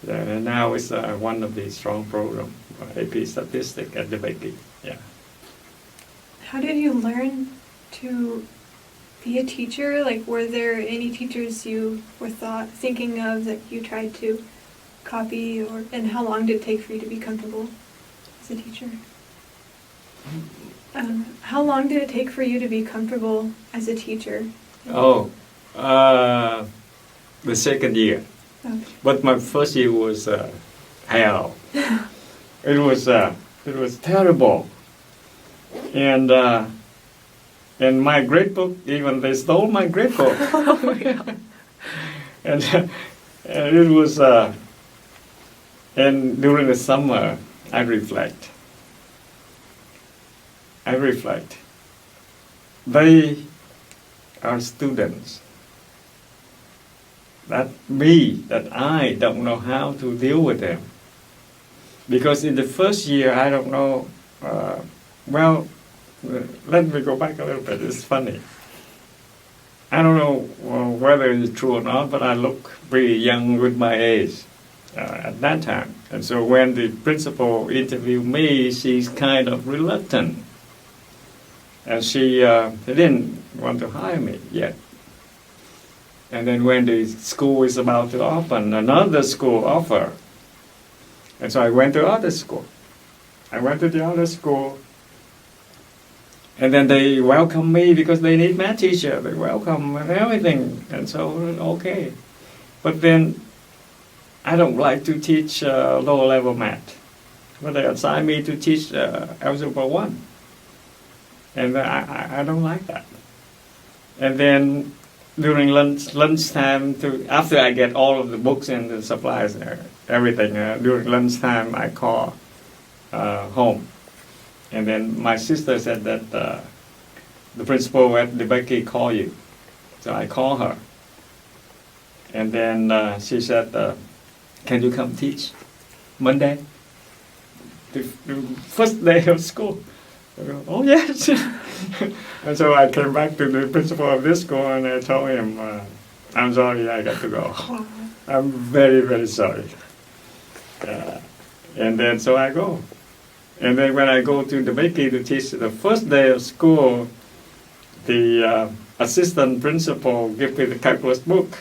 And now it's one of the strong programs, AP Statistics at the Becky. Yeah. How did you learn to be a teacher? Like, were there any teachers you were thinking of that you tried to copy, and how long did it take for you to be comfortable as a teacher? How long did it take for you to be comfortable as a teacher? Oh, the second year. Okay. But my first year was hell. It was terrible, and my grade book, even they stole my grade book. Oh, yeah. and it was and during the summer I reflect. They are students. That I don't know how to deal with them. Because in the first year, I don't know, let me go back a little bit, it's funny. I don't know whether it's true or not, but I look pretty young with my age at that time. And so when the principal interviewed me, she's kind of reluctant. And she didn't want to hire me yet. And then when the school is about to open, another school offer. And so I went to other school. I went to the other school. And then they welcome me because they need math teacher. They welcome and everything. And so, okay. But then I don't like to teach lower level math. But they assigned me to teach Algebra 1. And I don't like that. And then during lunchtime, after I get all of the books and the supplies, everything, during lunchtime I call home. And then my sister said that the principal at the Becky call you. So I call her. And then she said, can you come teach Monday? The first day of school. I go, oh yes. And so I came back to the principal of this school and I told him, I'm sorry, I got to go. I'm very, very sorry. And then so I go. And then when I go to the Becky to teach the first day of school, the assistant principal gave me the calculus book.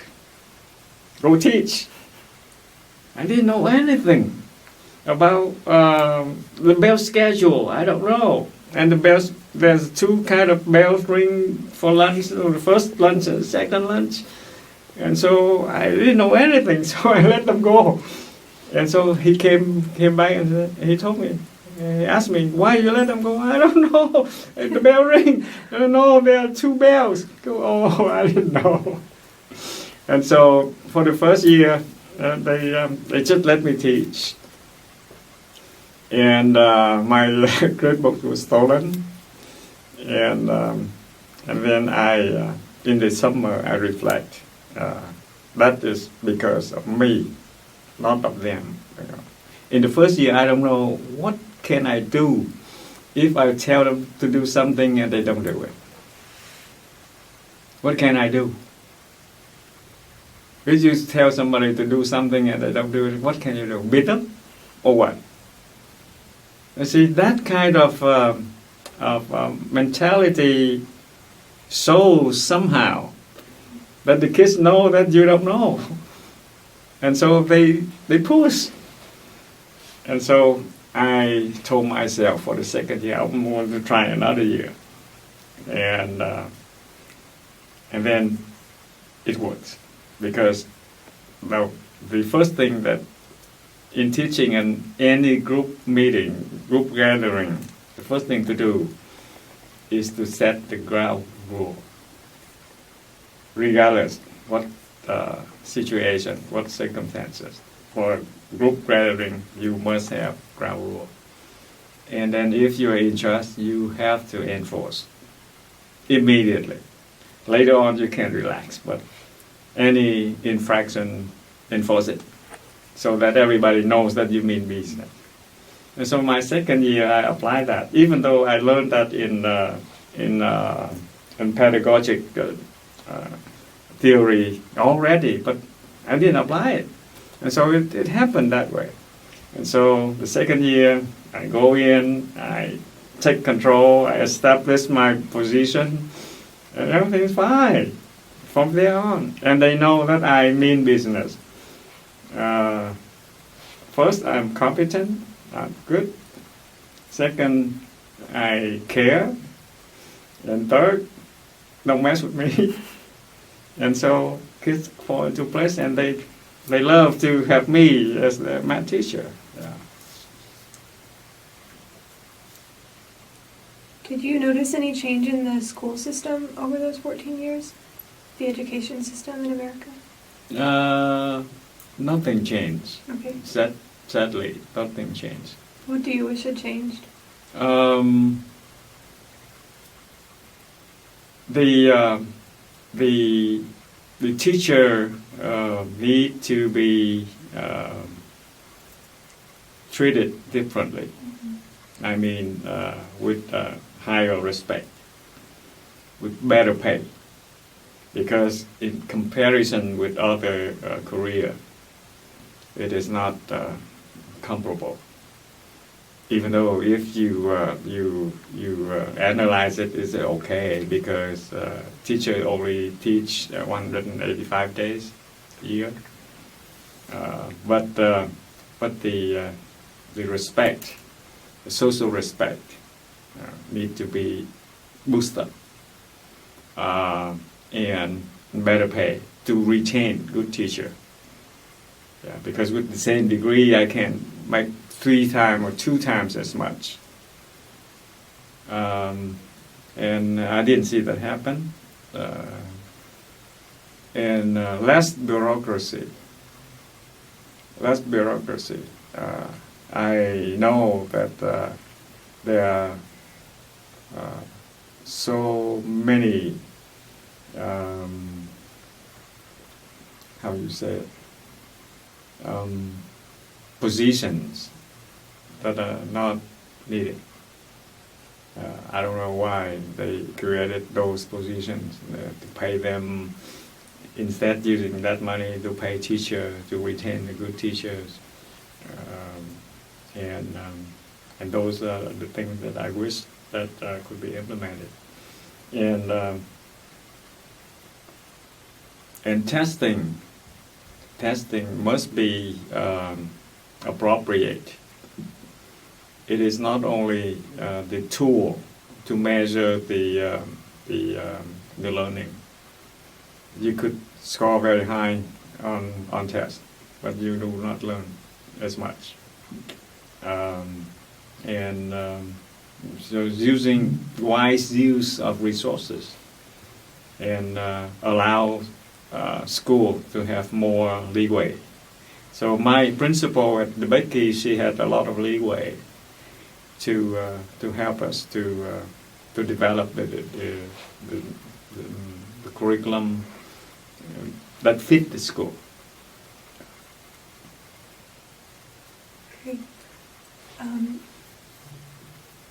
Go teach. I didn't know anything about the bell schedule. I don't know. And the bells, there's two kind of bells ring for lunch, the first lunch and the second lunch. And so I didn't know anything, so I let them go. And so he came back and he told me, he asked me, why you let them go? I don't know. The bell ring. I don't know, there are two bells. Go, oh, I didn't know. And so for the first year, they just let me teach. And my grade book was stolen. And then in the summer, I reflect. That is because of me, not of them. You know. In the first year, I don't know what can I do if I tell them to do something and they don't do it. What can I do? If you tell somebody to do something and they don't do it, what can you do? Beat them? Or what? You see, that kind of mentality shows somehow that the kids know that you don't know. And so they push. And so I told myself for the second year, I'm going to try another year. And then it works. Because the first thing that in teaching and any group meeting, group gathering, the first thing to do is to set the ground rule. Regardless what situation, what circumstances. For group gathering, you must have ground rule. And then if you're in charge, you have to enforce immediately. Later on, you can relax, but any infraction, enforce it, so that everybody knows that you mean business. And so my second year, I applied that, even though I learned that in pedagogic theory already, but I didn't apply it. And so it happened that way. And so the second year, I go in, I take control, I establish my position, and everything's fine from there on. And they know that I mean business. First, I'm competent, I'm good. Second, I care. And third, don't mess with me. And so kids fall into place, and they love to have me as their math teacher. Yeah. Did you notice any change in the school system over those 14 years? The education system in America? Nothing changed. Okay. Sadly, nothing changed. What do you wish had changed? The teacher need to be treated differently. Mm-hmm. I mean, with higher respect, with better pay. because in comparison with other career, it is not comparable. Even though if you analyze it, it's okay because teacher only teach 185 days a year, but the respect, the social respect, need to be boosted and better pay to retain good teacher. Yeah, because with the same degree, I can make 3 times or 2 times as much. And I didn't see that happen. And less bureaucracy. Less bureaucracy. I know that there are so many, how you say it, positions that are not needed. I don't know why they created those positions to pay them, instead using that money to pay teachers, to retain the good teachers. And those are the things that I wish that could be implemented. And testing must be appropriate. It is not only the tool to measure the learning. You could score very high on tests, but you do not learn as much. So using wise use of resources and allow school to have more leeway. So my principal at the Becky, she had a lot of leeway to help us to develop the curriculum that fit the school. Great.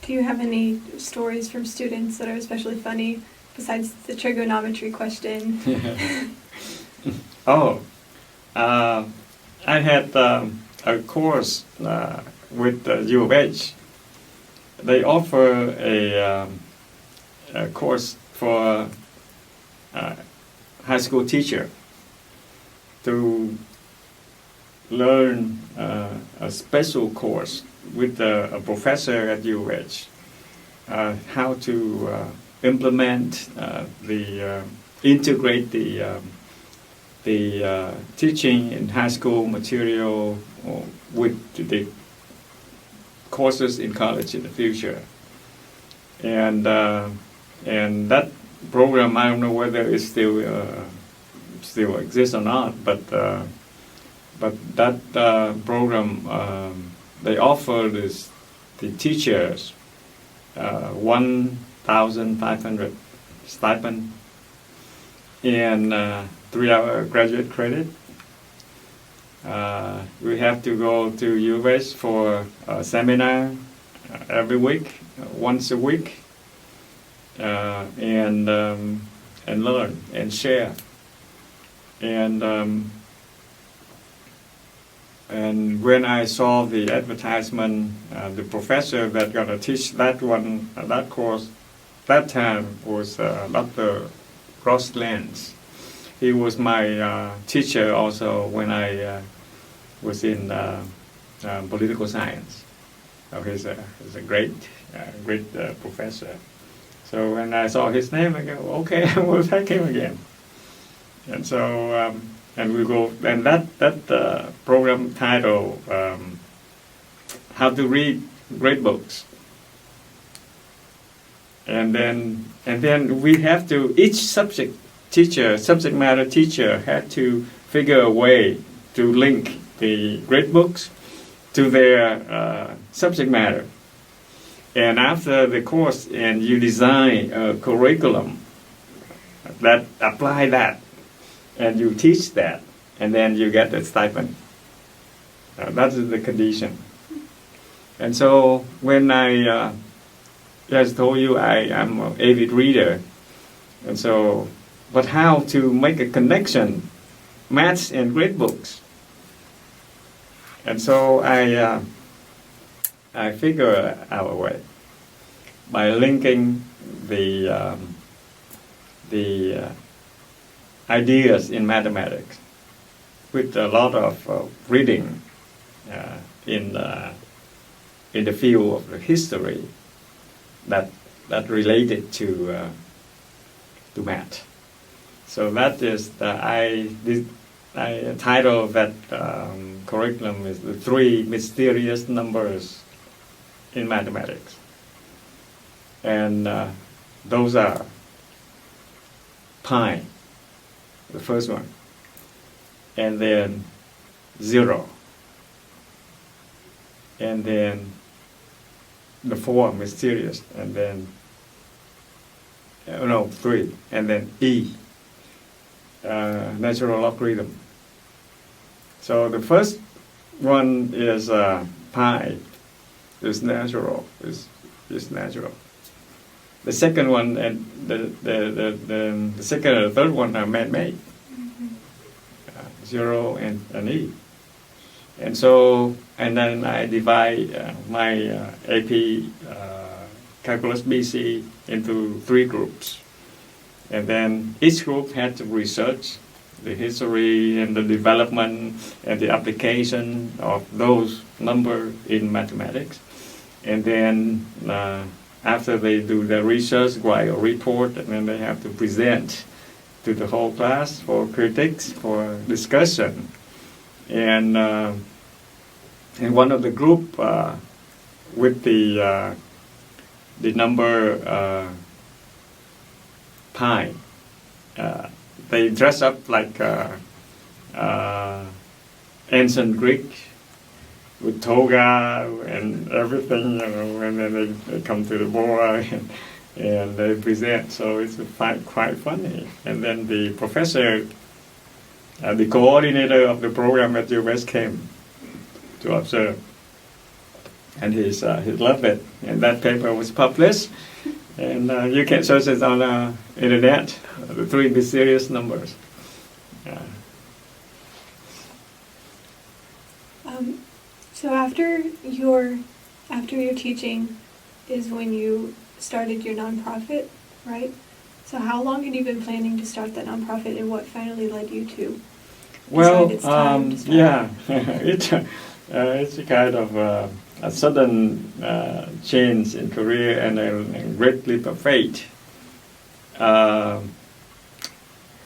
Do you have any stories from students that are especially funny besides the trigonometry question? Oh, I had a course with U of H. They offer a course for high school teacher to learn a special course with a professor at U of H, how to implement integrate the teaching in high school material with the courses in college in the future. And that program, I don't know whether it still exists or not, but that program, they offer the teachers 1,500 stipend and 3-hour graduate credit. We have to go to U of H for a seminar every week, once a week, and learn and share. And when I saw the advertisement, the professor that gonna teach that course, that time was Dr. Ross Lenz. He was my teacher also when I was in political science. So he's a great professor. So when I saw his name, I go, okay, I will take him again. And so. And we go, and that program title, How to Read Great Books. And then we have to, each subject matter teacher had to figure a way to link the great books to their subject matter. And after the course, and you design a curriculum that apply that. And you teach that, and then you get the stipend. That is the condition. And so when I told you I'm an avid reader, and so but how to make a connection, maths and grade books. And so I figure out a way by linking the ideas in mathematics with a lot of reading in the field of the history that related to math. So that is I title that curriculum is the 3 mysterious numbers in mathematics, and those are pi, the first one, and then 0, and then the 4 mysterious, and then 3, and then e, natural logarithm. So the first one is pi, is natural, is natural. The second one and the second and the third one are man-made, 0 and e. And so, and then I divide my AP Calculus BC into 3 groups. And then each group had to research the history and the development and the application of those numbers in mathematics. And then after they do the research, write a report, and then they have to present to the whole class for critics, for discussion. And one of the group with the number pi, they dress up like ancient Greek with toga and everything, and then they come to the board and they present. So it's quite funny. And then the professor, the coordinator of the program at US came to observe, and he loved it. And that paper was published, and you can search it on internet. The 3 mysterious numbers. So after your teaching is when you started your nonprofit, right? So how long had you been planning to start that nonprofit, and what finally led you to Well, decide it's time to start? yeah, it's a kind of a sudden change in career and a great leap of faith.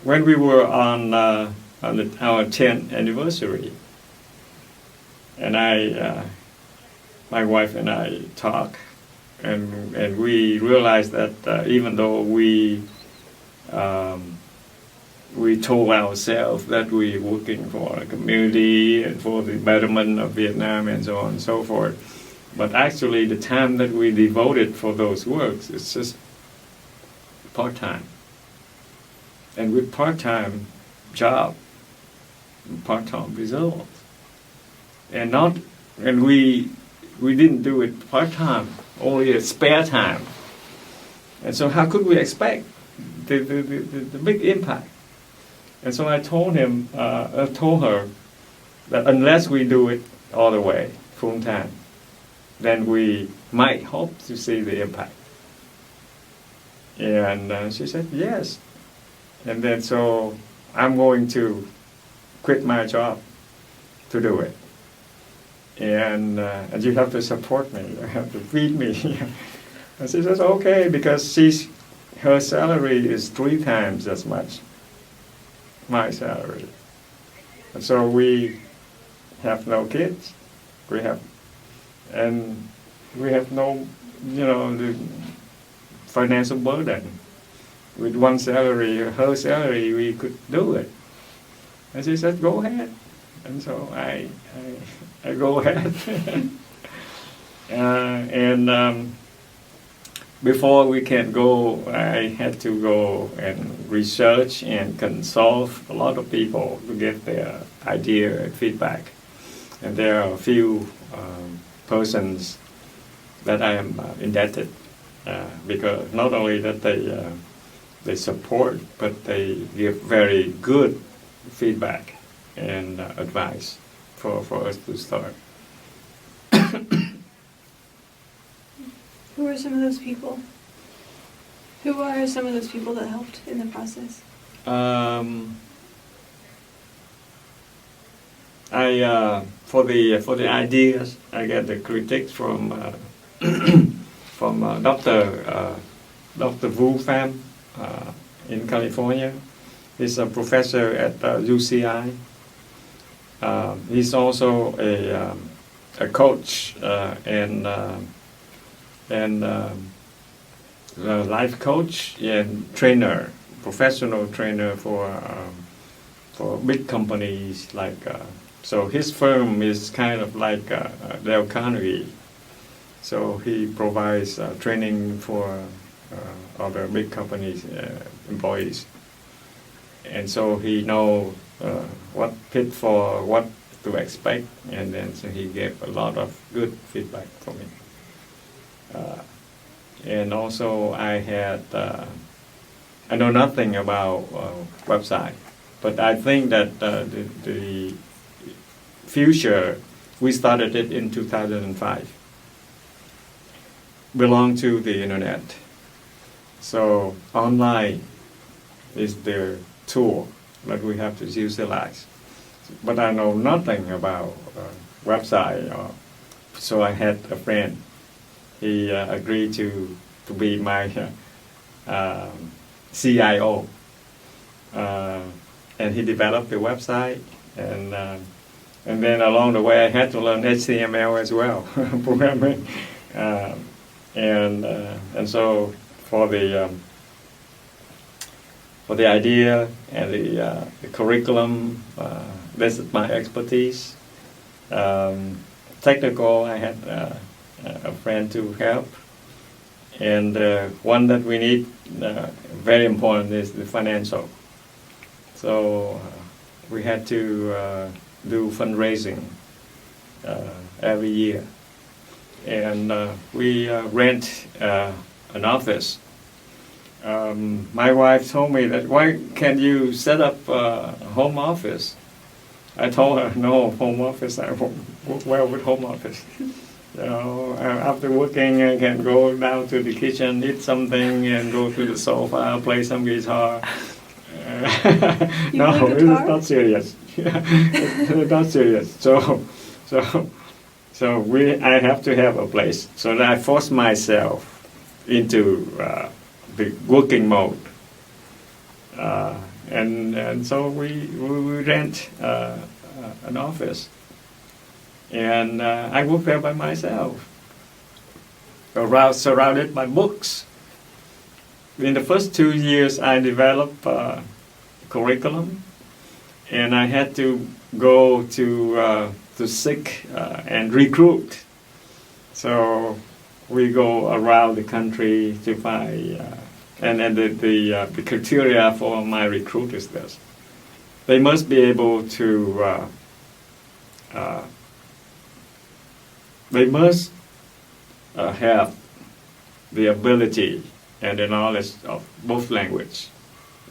When we were on our 10th anniversary, and my wife and I talked, and we realized that even though we told ourselves that we're working for a community and for the betterment of Vietnam and so on and so forth, but actually the time that we devoted for those works is just part-time. And with part-time job, part-time results, and we didn't do it part-time, only a spare time. And so how could we expect the big impact? And so I told her that unless we do it all the way, full time, then we might hope to see the impact. And she said, yes. And then so I'm going to quit my job to do it. And you have to support me, you have to feed me. And she says, okay, because her salary is 3 times as much my salary. And so we have no kids. We have no, the financial burden. With one salary, her salary, we could do it. And she said, go ahead. And so I go ahead. Before we can go, I had to go and research and consult a lot of people to get their idea and feedback. And there are a few persons that I am indebted, because not only that they they support, but they give very good feedback and advice for us to start. Who are some of those people? Who are some of those people that helped in the process? For the ideas, I get the critics from from Dr. Vu Pham in California. He's a professor at UCI. He's also a coach and a life coach and trainer, professional trainer for big companies like. So his firm is kind of like Dale Carnegie. So he provides training for other big companies' employees, and so he knows what pitfall, what to expect, and then so he gave a lot of good feedback for me. And also I know nothing about website, but I think that the future, we started it in 2005, belong to the internet. So online is the tool that we have to utilize. But I know nothing about website, so I had a friend. He agreed to be my CIO, and he developed the website, and then along the way I had to learn HTML as well, programming, and so for the idea and the curriculum, this is my expertise. Technical, I had a friend to help, and one that we need very important is the financial. So we had to do fundraising every year, and we rent an office. My wife told me that, why can't you set up a home office? I told her, no, home office, I won't work well with home office. You know, after working, I can go down to the kitchen, eat something, and go to the sofa, play some guitar. No, it is not serious. It's not serious. So I have to have a place. So I force myself into the working mode, and so we rent an office, and I work there by myself, surrounded by books. In the first 2 years, I developed curriculum, and I had to go to seek and recruit. So we go around the country to find, and the criteria for my recruit is this: they must be able to, they must have the ability and the knowledge of both languages,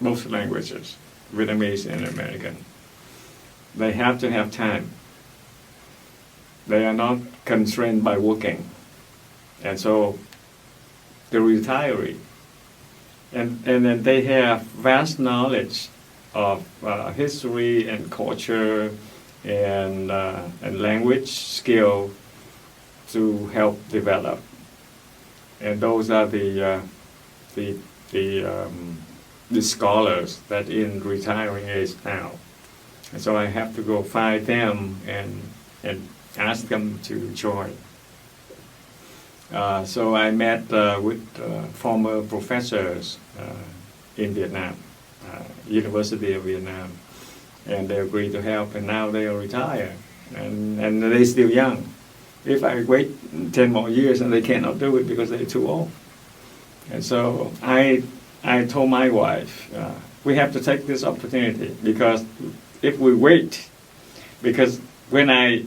Vietnamese and American. They have to have time. They are not constrained by working. And so the retiree, and then they have vast knowledge of history and culture and language skill to help develop. And those are the scholars that in retiring age now. And so I have to go find them and ask them to join. So I met with former professors in Vietnam, University of Vietnam, and they agreed to help, and now they are retired, and they're still young. If I wait 10 more years, and they cannot do it because they're too old. And so I told my wife, we have to take this opportunity, because if we wait, because when I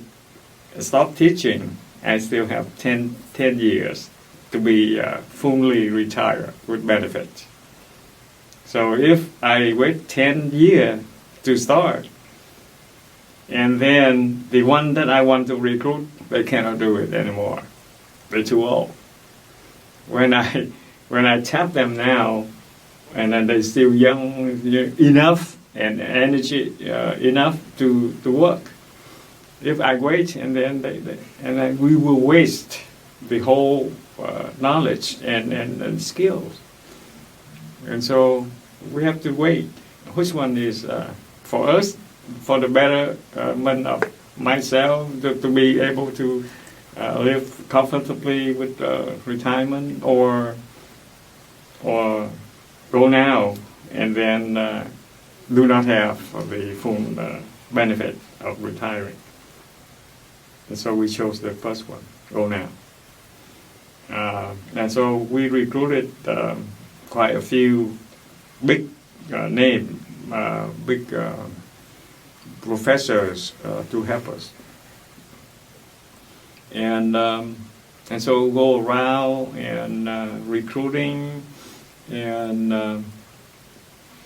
stop teaching, I still have 10 years to be fully retired with benefits. So if I wait 10 years to start, and then the one that I want to recruit, they cannot do it anymore. They're too old. When I tap them now, and then they're still young enough and energy enough to work. If I wait, and then we will waste the whole knowledge and skills. And so we have to wait. Which one is for us, for the betterment of myself, to be able to live comfortably with retirement, or go now and then do not have the full benefit of retiring. And so we chose the first one, go now. And so we recruited quite a few big big professors to help us. And so go around and recruiting and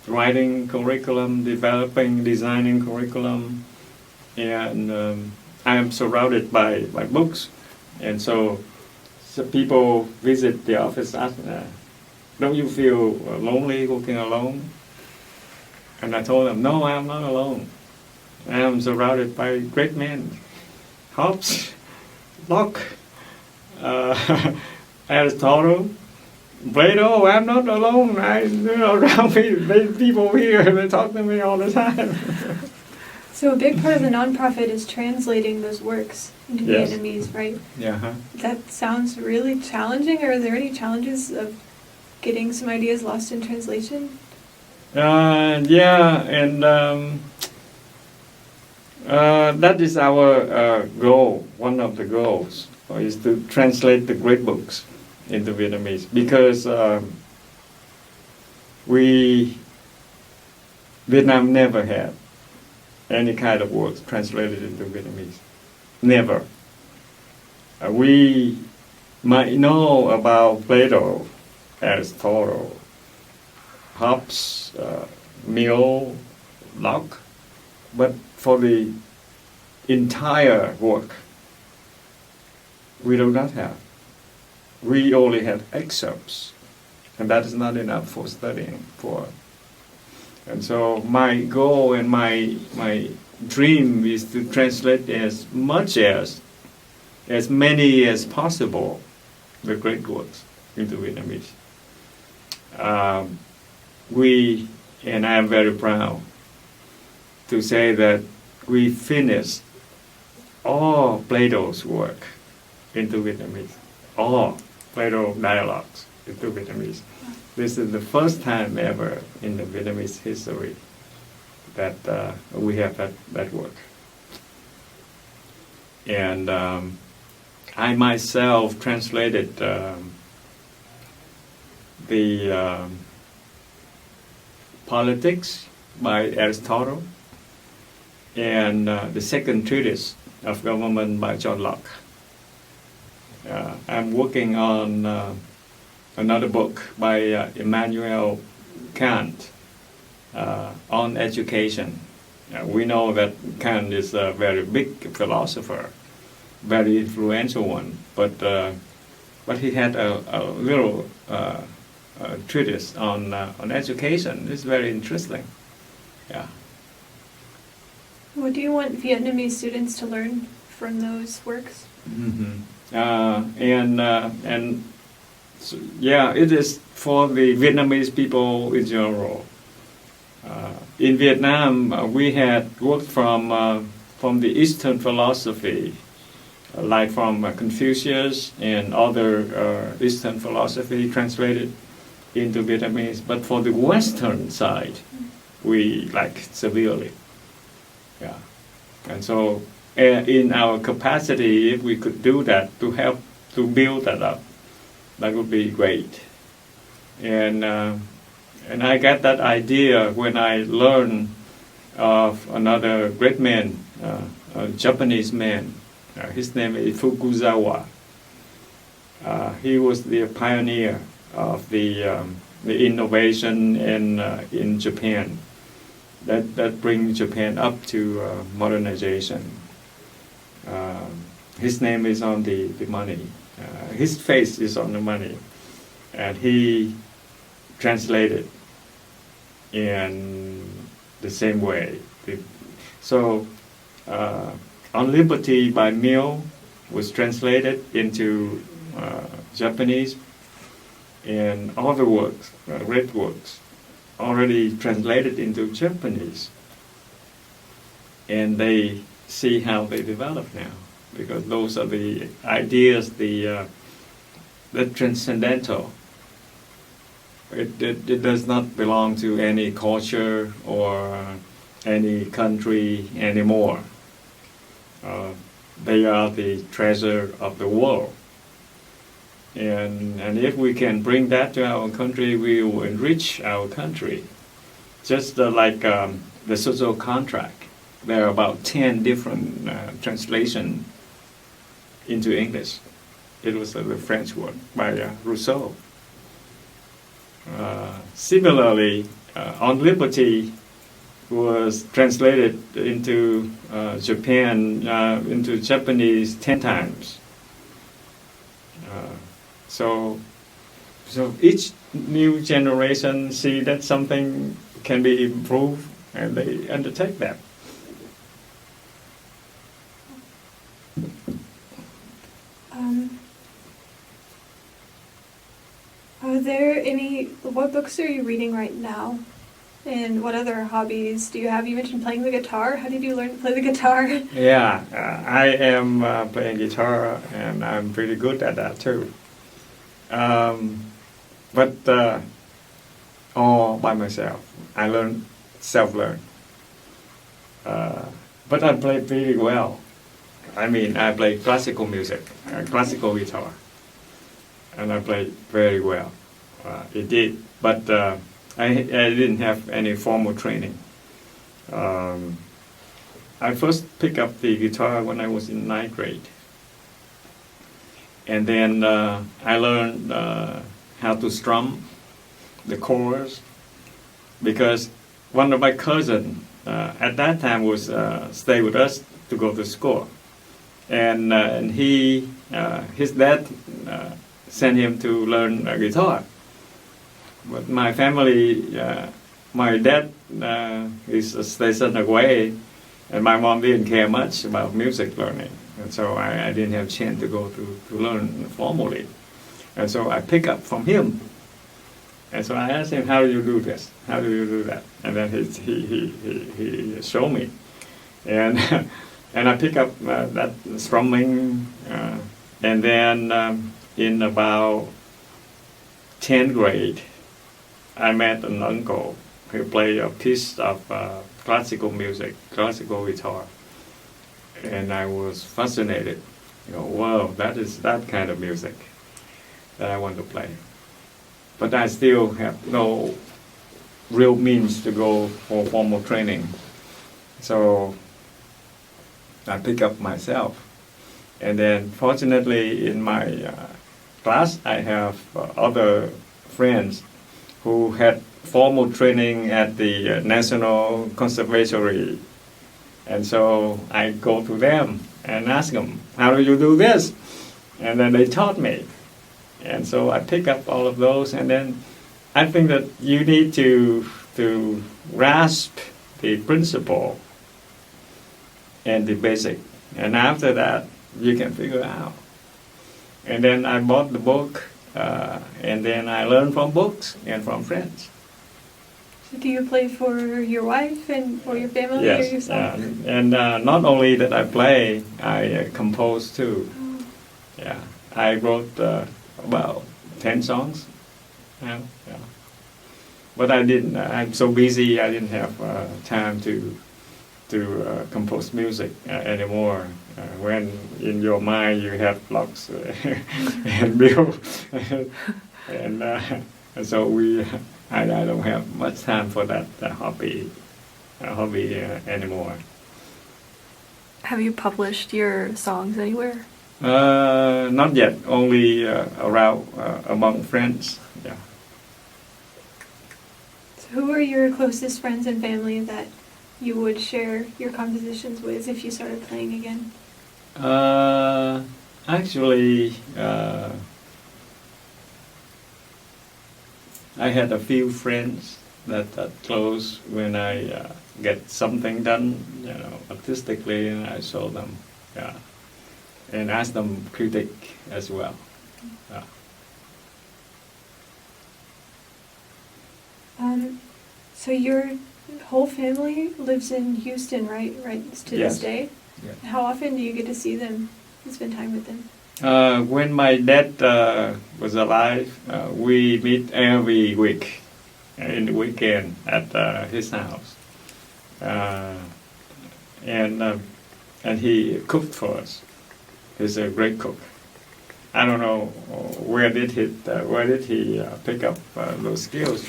writing curriculum, developing, designing curriculum, and I am surrounded by books, and so people visit the office ask, don't you feel lonely working alone? And I told them, no, I am not alone. I am surrounded by great men. Hobbes, Locke, Aristotle, Plato. I'm not alone. Around me, there's people here. They talk to me all the time. So a big part of the nonprofit is translating those works into Yes. Vietnamese, right? Yeah. That sounds really challenging. Are there any challenges of getting some ideas lost in translation? Yeah, and that is our goal. One of the goals is to translate the great books into Vietnamese, because Vietnam never had any kind of works translated into Vietnamese. Never. We might know about Plato, Aristotle, Hobbes, Mill, Locke, but for the entire work, we do not have. We only have excerpts, and that is not enough for studying for. And so my goal and my dream is to translate as many as possible the great works into Vietnamese. And I am very proud to say that we finished all Plato's work into Vietnamese, all Plato dialogues into Vietnamese. This is the first time ever in the Vietnamese history that we have that work. And I myself translated the Politics by Aristotle and the second treatise of government by John Locke. I'm working on another book by Immanuel Kant on education. We know that Kant is a very big philosopher, very influential one, but he had a little treatise on education. It's very interesting. Yeah. What do you want Vietnamese students to learn from those works? Mm-hmm. And so, yeah, it is for the Vietnamese people in general. In Vietnam, we had worked from the Eastern philosophy, like from Confucius and other Eastern philosophy translated into Vietnamese. But for the Western side, we like severely. Yeah, and so in our capacity, if we could do that to help to build that up, that would be great. And I got that idea when I learned of another great man, a Japanese man. His name is Fukuzawa. He was the pioneer of the innovation in Japan that bring Japan up to modernization. His name is on the money. His face is on the money, and he translated in the same way. So, On Liberty by Mill was translated into Japanese, and all the works, red works, already translated into Japanese. And they see how they develop now, because those are the ideas, the transcendental. It does not belong to any culture or any country anymore. They are the treasure of the world. And if we can bring that to our country, we will enrich our country. Just like the social contract. There are about 10 different translations into English. It was the French word by Rousseau. Similarly, On Liberty was translated into into Japanese 10 times. So each new generation see that something can be improved, and they undertake that. Are there what books are you reading right now? And what other hobbies do you have? You mentioned playing the guitar. How did you learn to play the guitar? Yeah, I am playing guitar, and I'm pretty good at that too. But all by myself. I self-learn. But I play pretty well. I mean, I play classical music, classical guitar, and I play very well. It did, but I didn't have any formal training. I first picked up the guitar when I was in 9th grade. And then I learned how to strum the chords, because one of my cousins at that time was stay with us to go to school. And his dad sent him to learn guitar. But my family, my dad is stationed away, and my mom didn't care much about music learning. And so I didn't have a chance to go to learn formally. And so I picked up from him. And so I asked him, how do you do this? How do you do that? And then he showed me. And and I picked up that strumming. And then in about 10th grade, I met an uncle who played a piece of classical music, classical guitar. And I was fascinated. Wow, that is that kind of music that I want to play. But I still have no real means to go for formal training. So I pick up myself. And then fortunately in my class, I have other friends who had formal training at the National Conservatory. And so I go to them and ask them, how do you do this? And then they taught me. And so I pick up all of those, and then I think that you need to grasp the principle and the basic. And after that, you can figure out. And then I bought the book, and then I learned from books and from friends. Do you play for your wife or your family Yes, or yourself? and not only that I play, I compose too. Oh. Yeah, I wrote about 10 songs. Yeah. But I didn't. I'm so busy. I didn't have time to compose music anymore. When in your mind you have blocks and build, and so I don't have much time for that hobby anymore. Have you published your songs anywhere? Not yet, only around among friends. Yeah. So who are your closest friends and family that you would share your compositions with if you started playing again? Actually, I had a few friends that close when I get something done, artistically, and I show them, yeah, and ask them critic as well. Yeah. So your whole family lives in Houston, right? Right to Yes. this day? Yeah. How often do you get to see them and spend time with them? When my dad was alive, we meet every week in the weekend at his house, and he cooked for us. He's a great cook. I don't know where did he pick up those skills,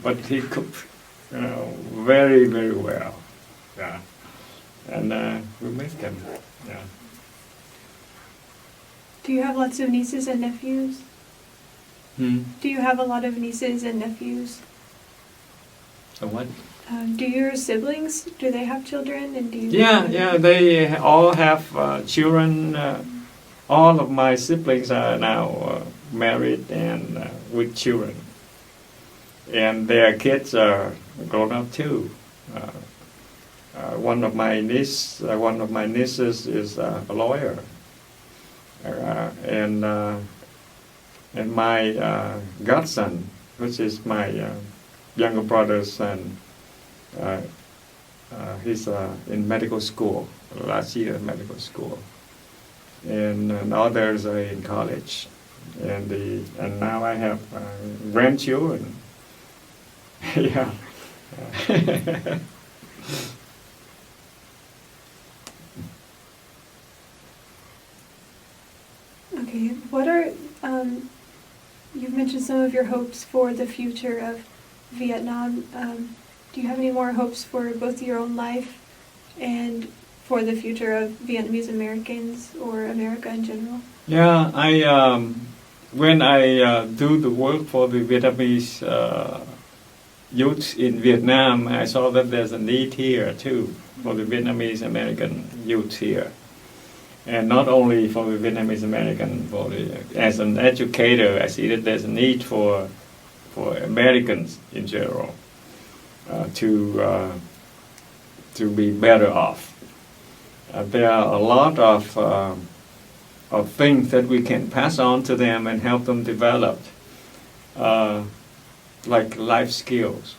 but he cooked, very very well. Yeah, and we miss him. Yeah. Do you have lots of nieces and nephews? Do you have a lot of nieces and nephews? So what? Do your siblings, do they have children? And do you? Yeah, they all have children. All of my siblings are now married and with children, and their kids are grown up too. One of my nieces is a lawyer, and my godson, which is my younger brother's son, he's in medical school, last year in medical school, and others are in college, and now I have grandchildren. Yeah. Okay, what are, you've mentioned some of your hopes for the future of Vietnam. Do you have any more hopes for both your own life and for the future of Vietnamese Americans or America in general? Yeah, when I do the work for the Vietnamese youth in Vietnam, I saw that there's a need here too for the Vietnamese American youth here. And not only for the Vietnamese American, as an educator, I see that there's a need for Americans in general to be better off. There are a lot of things that we can pass on to them and help them develop, like life skills.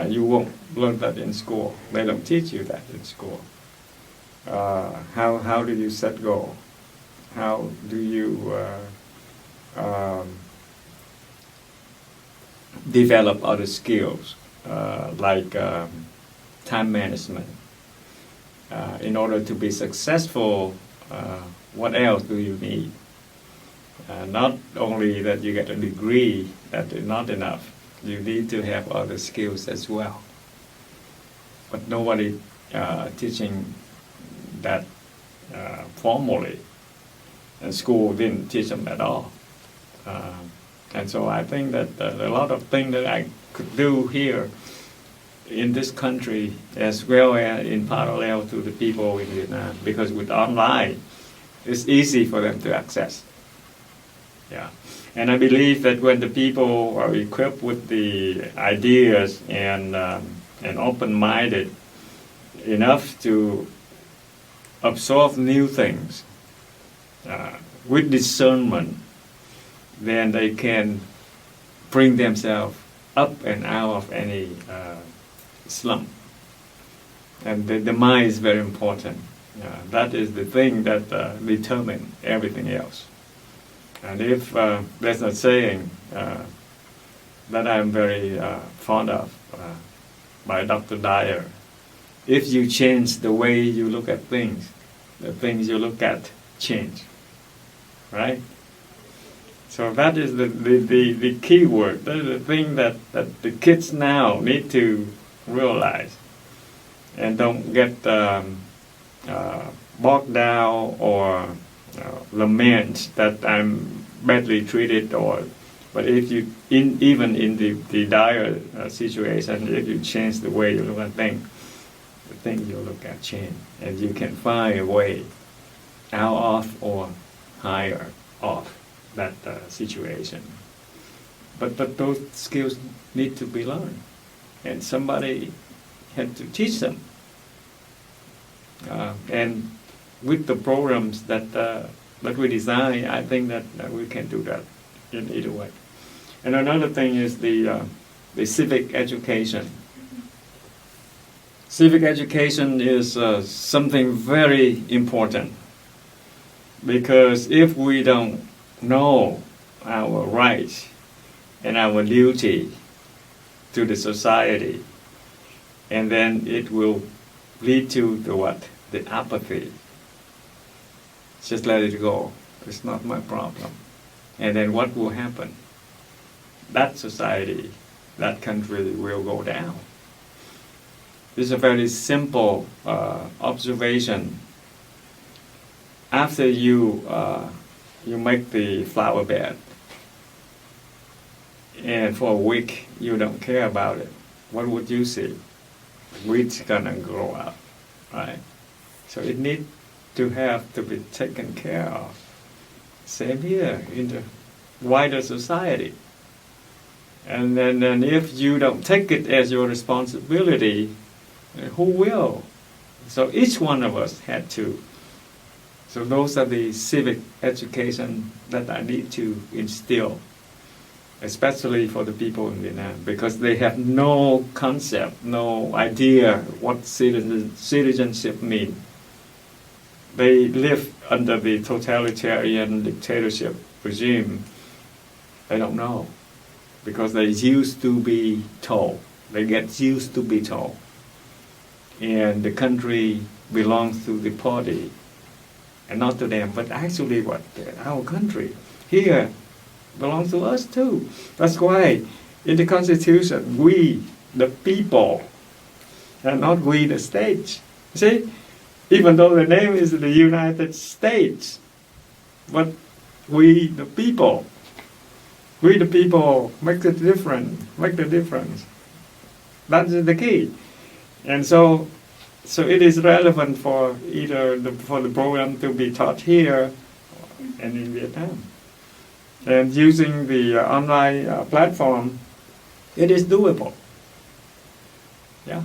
You won't learn that in school. They don't teach you that in school. How do you set goal? How do you develop other skills like time management? In order to be successful, what else do you need? Not only that you get a degree, that is not enough. You need to have other skills as well. But nobody teaching that formally, and school didn't teach them at all. And so I think that a lot of things that I could do here in this country as well as in parallel to the people in Vietnam, because with online, it's easy for them to access. Yeah. And I believe that when the people are equipped with the ideas and open-minded enough to absorb new things with discernment, then they can bring themselves up and out of any slump. And the mind is very important. That is the thing that determines everything else. And if there's a saying that I'm very fond of by Dr. Dyer, if you change the way you look at things, the things you look at change, right? So that is the key word. That is the thing that the kids now need to realize, and don't get bogged down or lament that I'm badly treated, but if you even in the dire situation, if you change the way you look at things, the thing you look at change, and you can find a way out of or higher of that situation. But those skills need to be learned, and somebody had to teach them. And with the programs that we design, I think that we can do that in either way. And another thing is the civic education. Civic education is something very important, because if we don't know our rights and our duty to the society, and then it will lead to the what? The apathy. Just let it go. It's not my problem. And then what will happen? That society, that country will go down. This is a very simple observation. After you make the flower bed, and for a week you don't care about it, what would you see? Weeds gonna grow up, right? So it needs to have to be taken care of. Same here in the wider society. And then if you don't take it as your responsibility, who will? So each one of us had to. So those are the civic education that I need to instill, especially for the people in Vietnam, because they have no concept, no idea what citizenship means. They live under the totalitarian dictatorship regime. They don't know, because they used to be told. They get used to be told. And the country belongs to the party and not to them. But actually what? Our country here belongs to us too. That's why in the Constitution, we, the people, and not we, the states. See? Even though the name is the United States, but we, the people, make the difference. That's the key. And so it is relevant for for the program to be taught here and in Vietnam. And using the online platform, it is doable. Yeah.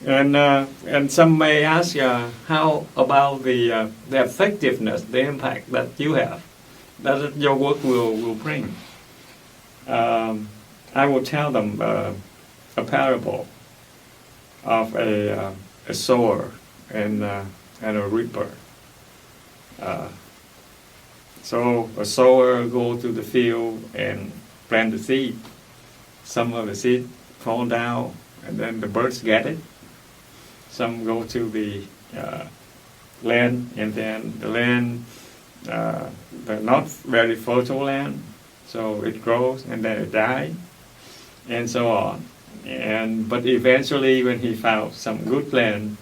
And some may ask, how about the effectiveness, the impact that you have, that your work will bring? I will tell them a parable of a sower and a reaper. So a sower goes to the field and plant the seed. Some of the seed fall down, and then the birds get it. Some go to the land, and then the land, the not very fertile land, so it grows and then it dies, and so on. But eventually, when he found some good land,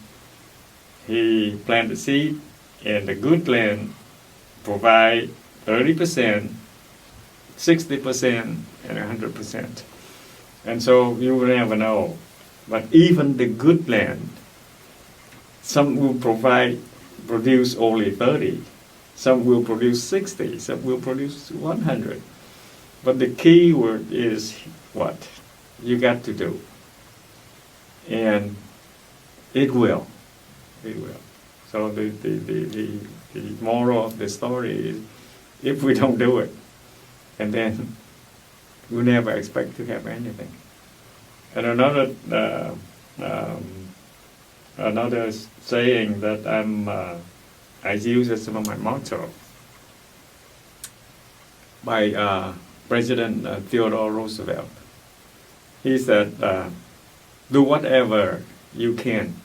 he planted the seed, and the good land provide 30%, 60%, and 100%. And so you will never know. But even the good land, some will produce only 30, some will produce 60, some will produce 100. But the key word is what? You got to do. And it will. It will. So the moral of the story is, if we don't do it, and then we never expect to have anything. And another saying that I use as my motto by President Theodore Roosevelt. He said, do whatever you can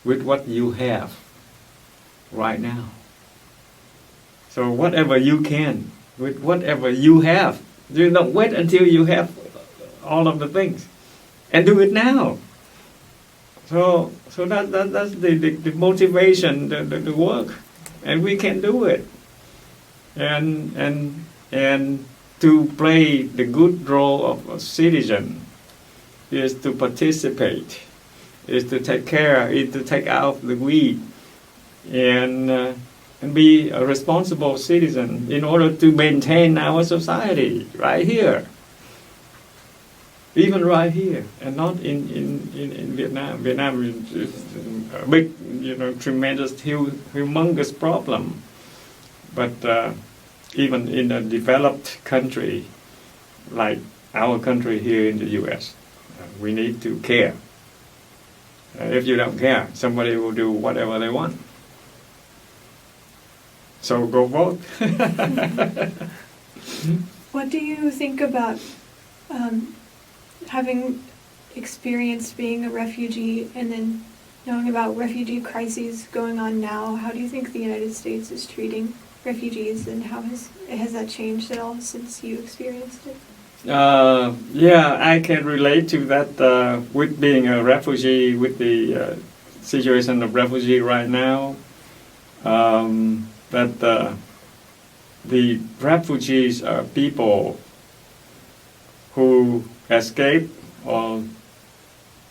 with what you have right now. So whatever you can with whatever you have. You don't wait until you have all of the things, and do it now. So that's the motivation, the work. and we can do it. And to play the good role of a citizen is to participate, is to take care, is to take out the weed, and be a responsible citizen in order to maintain our society right here. Even right here, and not in Vietnam. Vietnam is a big, tremendous, humongous problem. But even in a developed country like our country here in the U.S., we need to care. If you don't care, somebody will do whatever they want. So go vote. What do you think about having experienced being a refugee and then knowing about refugee crises going on now? How do you think the United States is treating refugees, and how has that changed at all since you experienced it? Yeah, I can relate to that with being a refugee, with the situation of refugee right now. That the refugees are people who escape or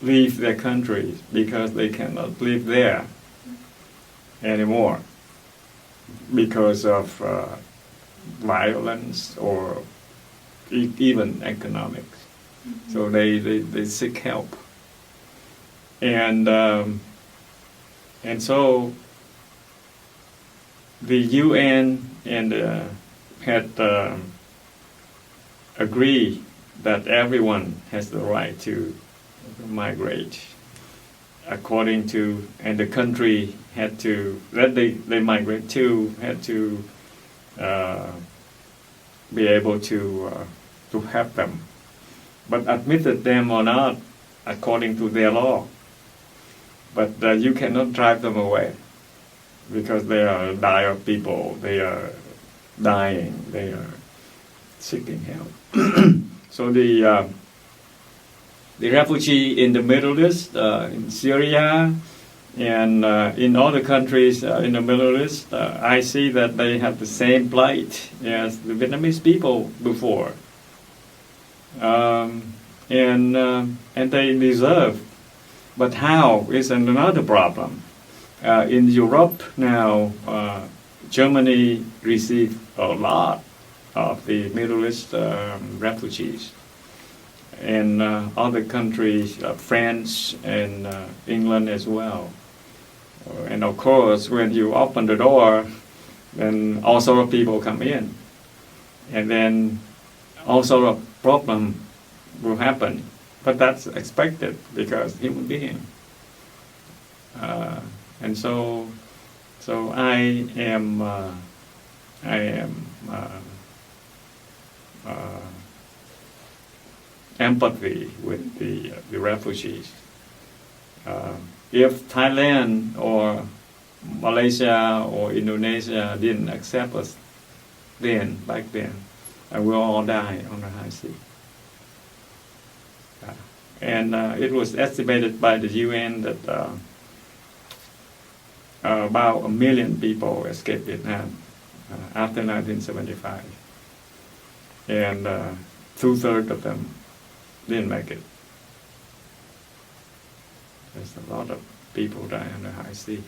leave their countries because they cannot live there anymore because of violence or even economics. Mm-hmm. So they seek help. And so the UN had agreed that everyone has the right to migrate according to, and the country had to, that they migrate to, had to be able to help them, but admitted them or not according to their law. But you cannot drive them away because they are dire people, they are dying, they are seeking help. So the refugee in the Middle East, in Syria, and in other countries in the Middle East, I see that they have the same plight as the Vietnamese people before, and they deserve. But how is another problem. In Europe now, Germany received a lot of the Middle East refugees, and other countries, France and England as well. And of course, when you open the door, then all sort of people come in, and then all sort of problem will happen. But that's expected because human being. And so I am empathy with the refugees. If Thailand or Malaysia or Indonesia didn't accept us back then, we'll all die on the high sea. And it was estimated by the UN that about 1 million people escaped Vietnam after 1975. And 2/3 of them didn't make it. There's a lot of people die on the high sea.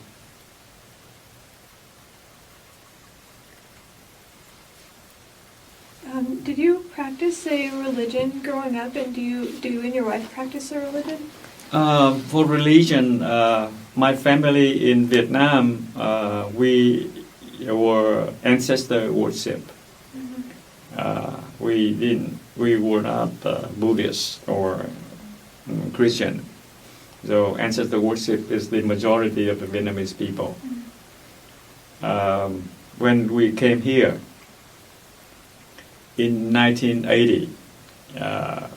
Did you practice a religion growing up, and do you and your wife practice a religion? For religion, my family in Vietnam, we were ancestor worship. Mm-hmm. We were not Buddhist or Christian. So ancestor worship is the majority of the Vietnamese people. Mm-hmm. When we came here in 1980,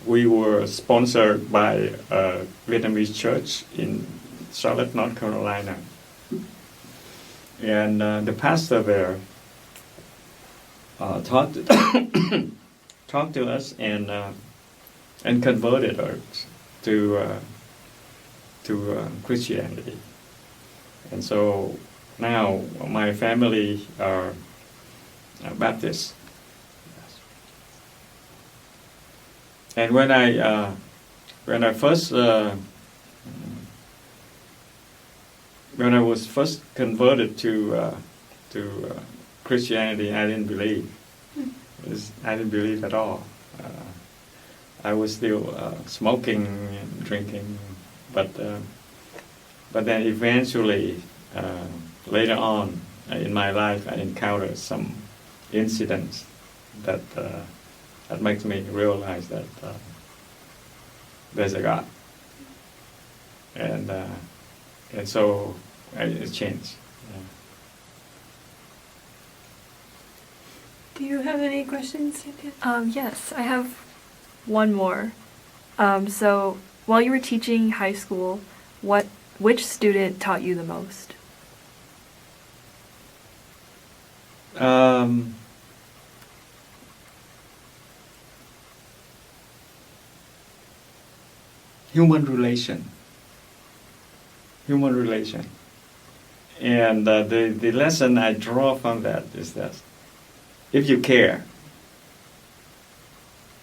we were sponsored by a Vietnamese church in Charlotte, North Carolina. And the pastor there talked to us and converted us to Christianity. And so now my family are Baptist. And when I first when I was first converted to Christianity, I didn't believe. I didn't believe at all. I was still smoking and drinking, but then eventually, later on in my life, I encountered some incidents that makes me realize that there's a God, and so it changed. Yeah. Do you have any questions, Cynthia? Yes, I have one more. So while you were teaching high school, which student taught you the most? Human relation. And the lesson I draw from that is that if you care,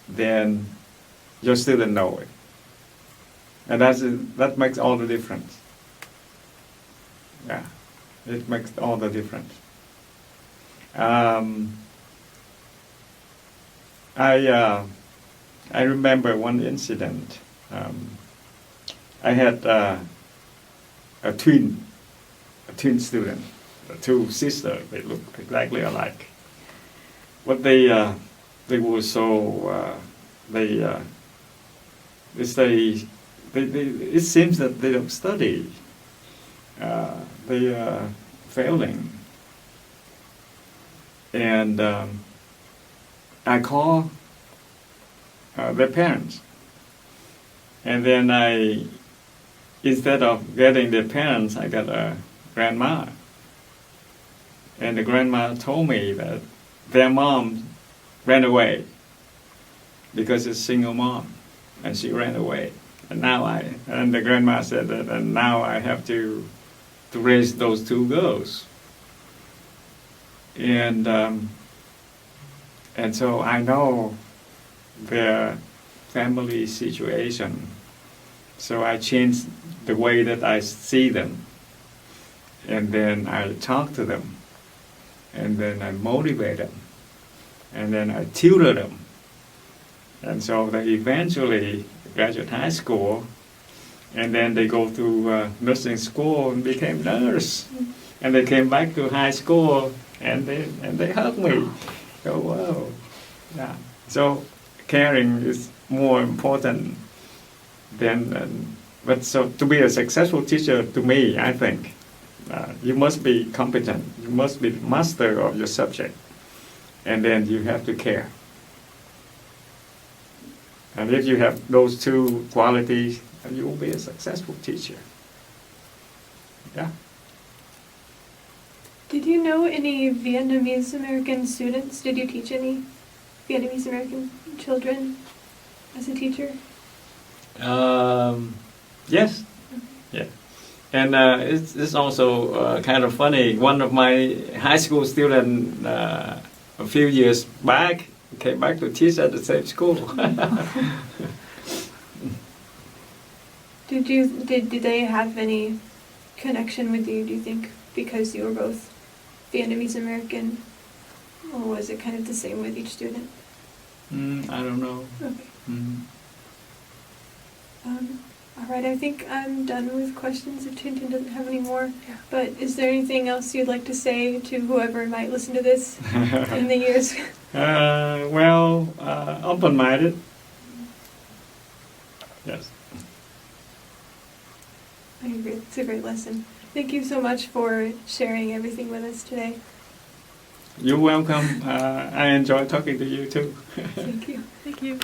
then your student know it. And that makes all the difference. Yeah, it makes all the difference. I remember one incident. I had a twin student, two sisters. They look exactly alike, but they were so they study. It seems that they don't study. They are failing, and I call their parents. And then instead of getting their parents, I got a grandma. And the grandma told me that their mom ran away because it's a single mom, and she ran away. And the grandma said that, and now I have to raise those two girls. And so I know their family situation. So I changed the way that I see them. And then I talk to them. And then I motivate them. And then I tutor them. And so they eventually graduate high school. And then they go to nursing school and became nurse. And they came back to high school and they hug me. Oh, wow. Yeah. So caring is more important than, but so to be a successful teacher, to me, I think, you must be competent, you must be master of your subject, and then you have to care. And if you have those two qualities, you will be a successful teacher. Yeah. Did you know any Vietnamese American students? Did you teach any Vietnamese American children as a teacher? Yes. Yeah. And it's also kind of funny. One of my high school students a few years back came back to teach at the same school. Did they have any connection with you, do you think, because you were both Vietnamese American, or was it kind of the same with each student? I don't know. Okay. Mm. All right, I think I'm done with questions if Tintin doesn't have any more. Yeah. But is there anything else you'd like to say to whoever might listen to this in the years? Well, open-minded. Yes. I agree. It's a great lesson. Thank you so much for sharing everything with us today. You're welcome. I enjoy talking to you too. Thank you. Thank you.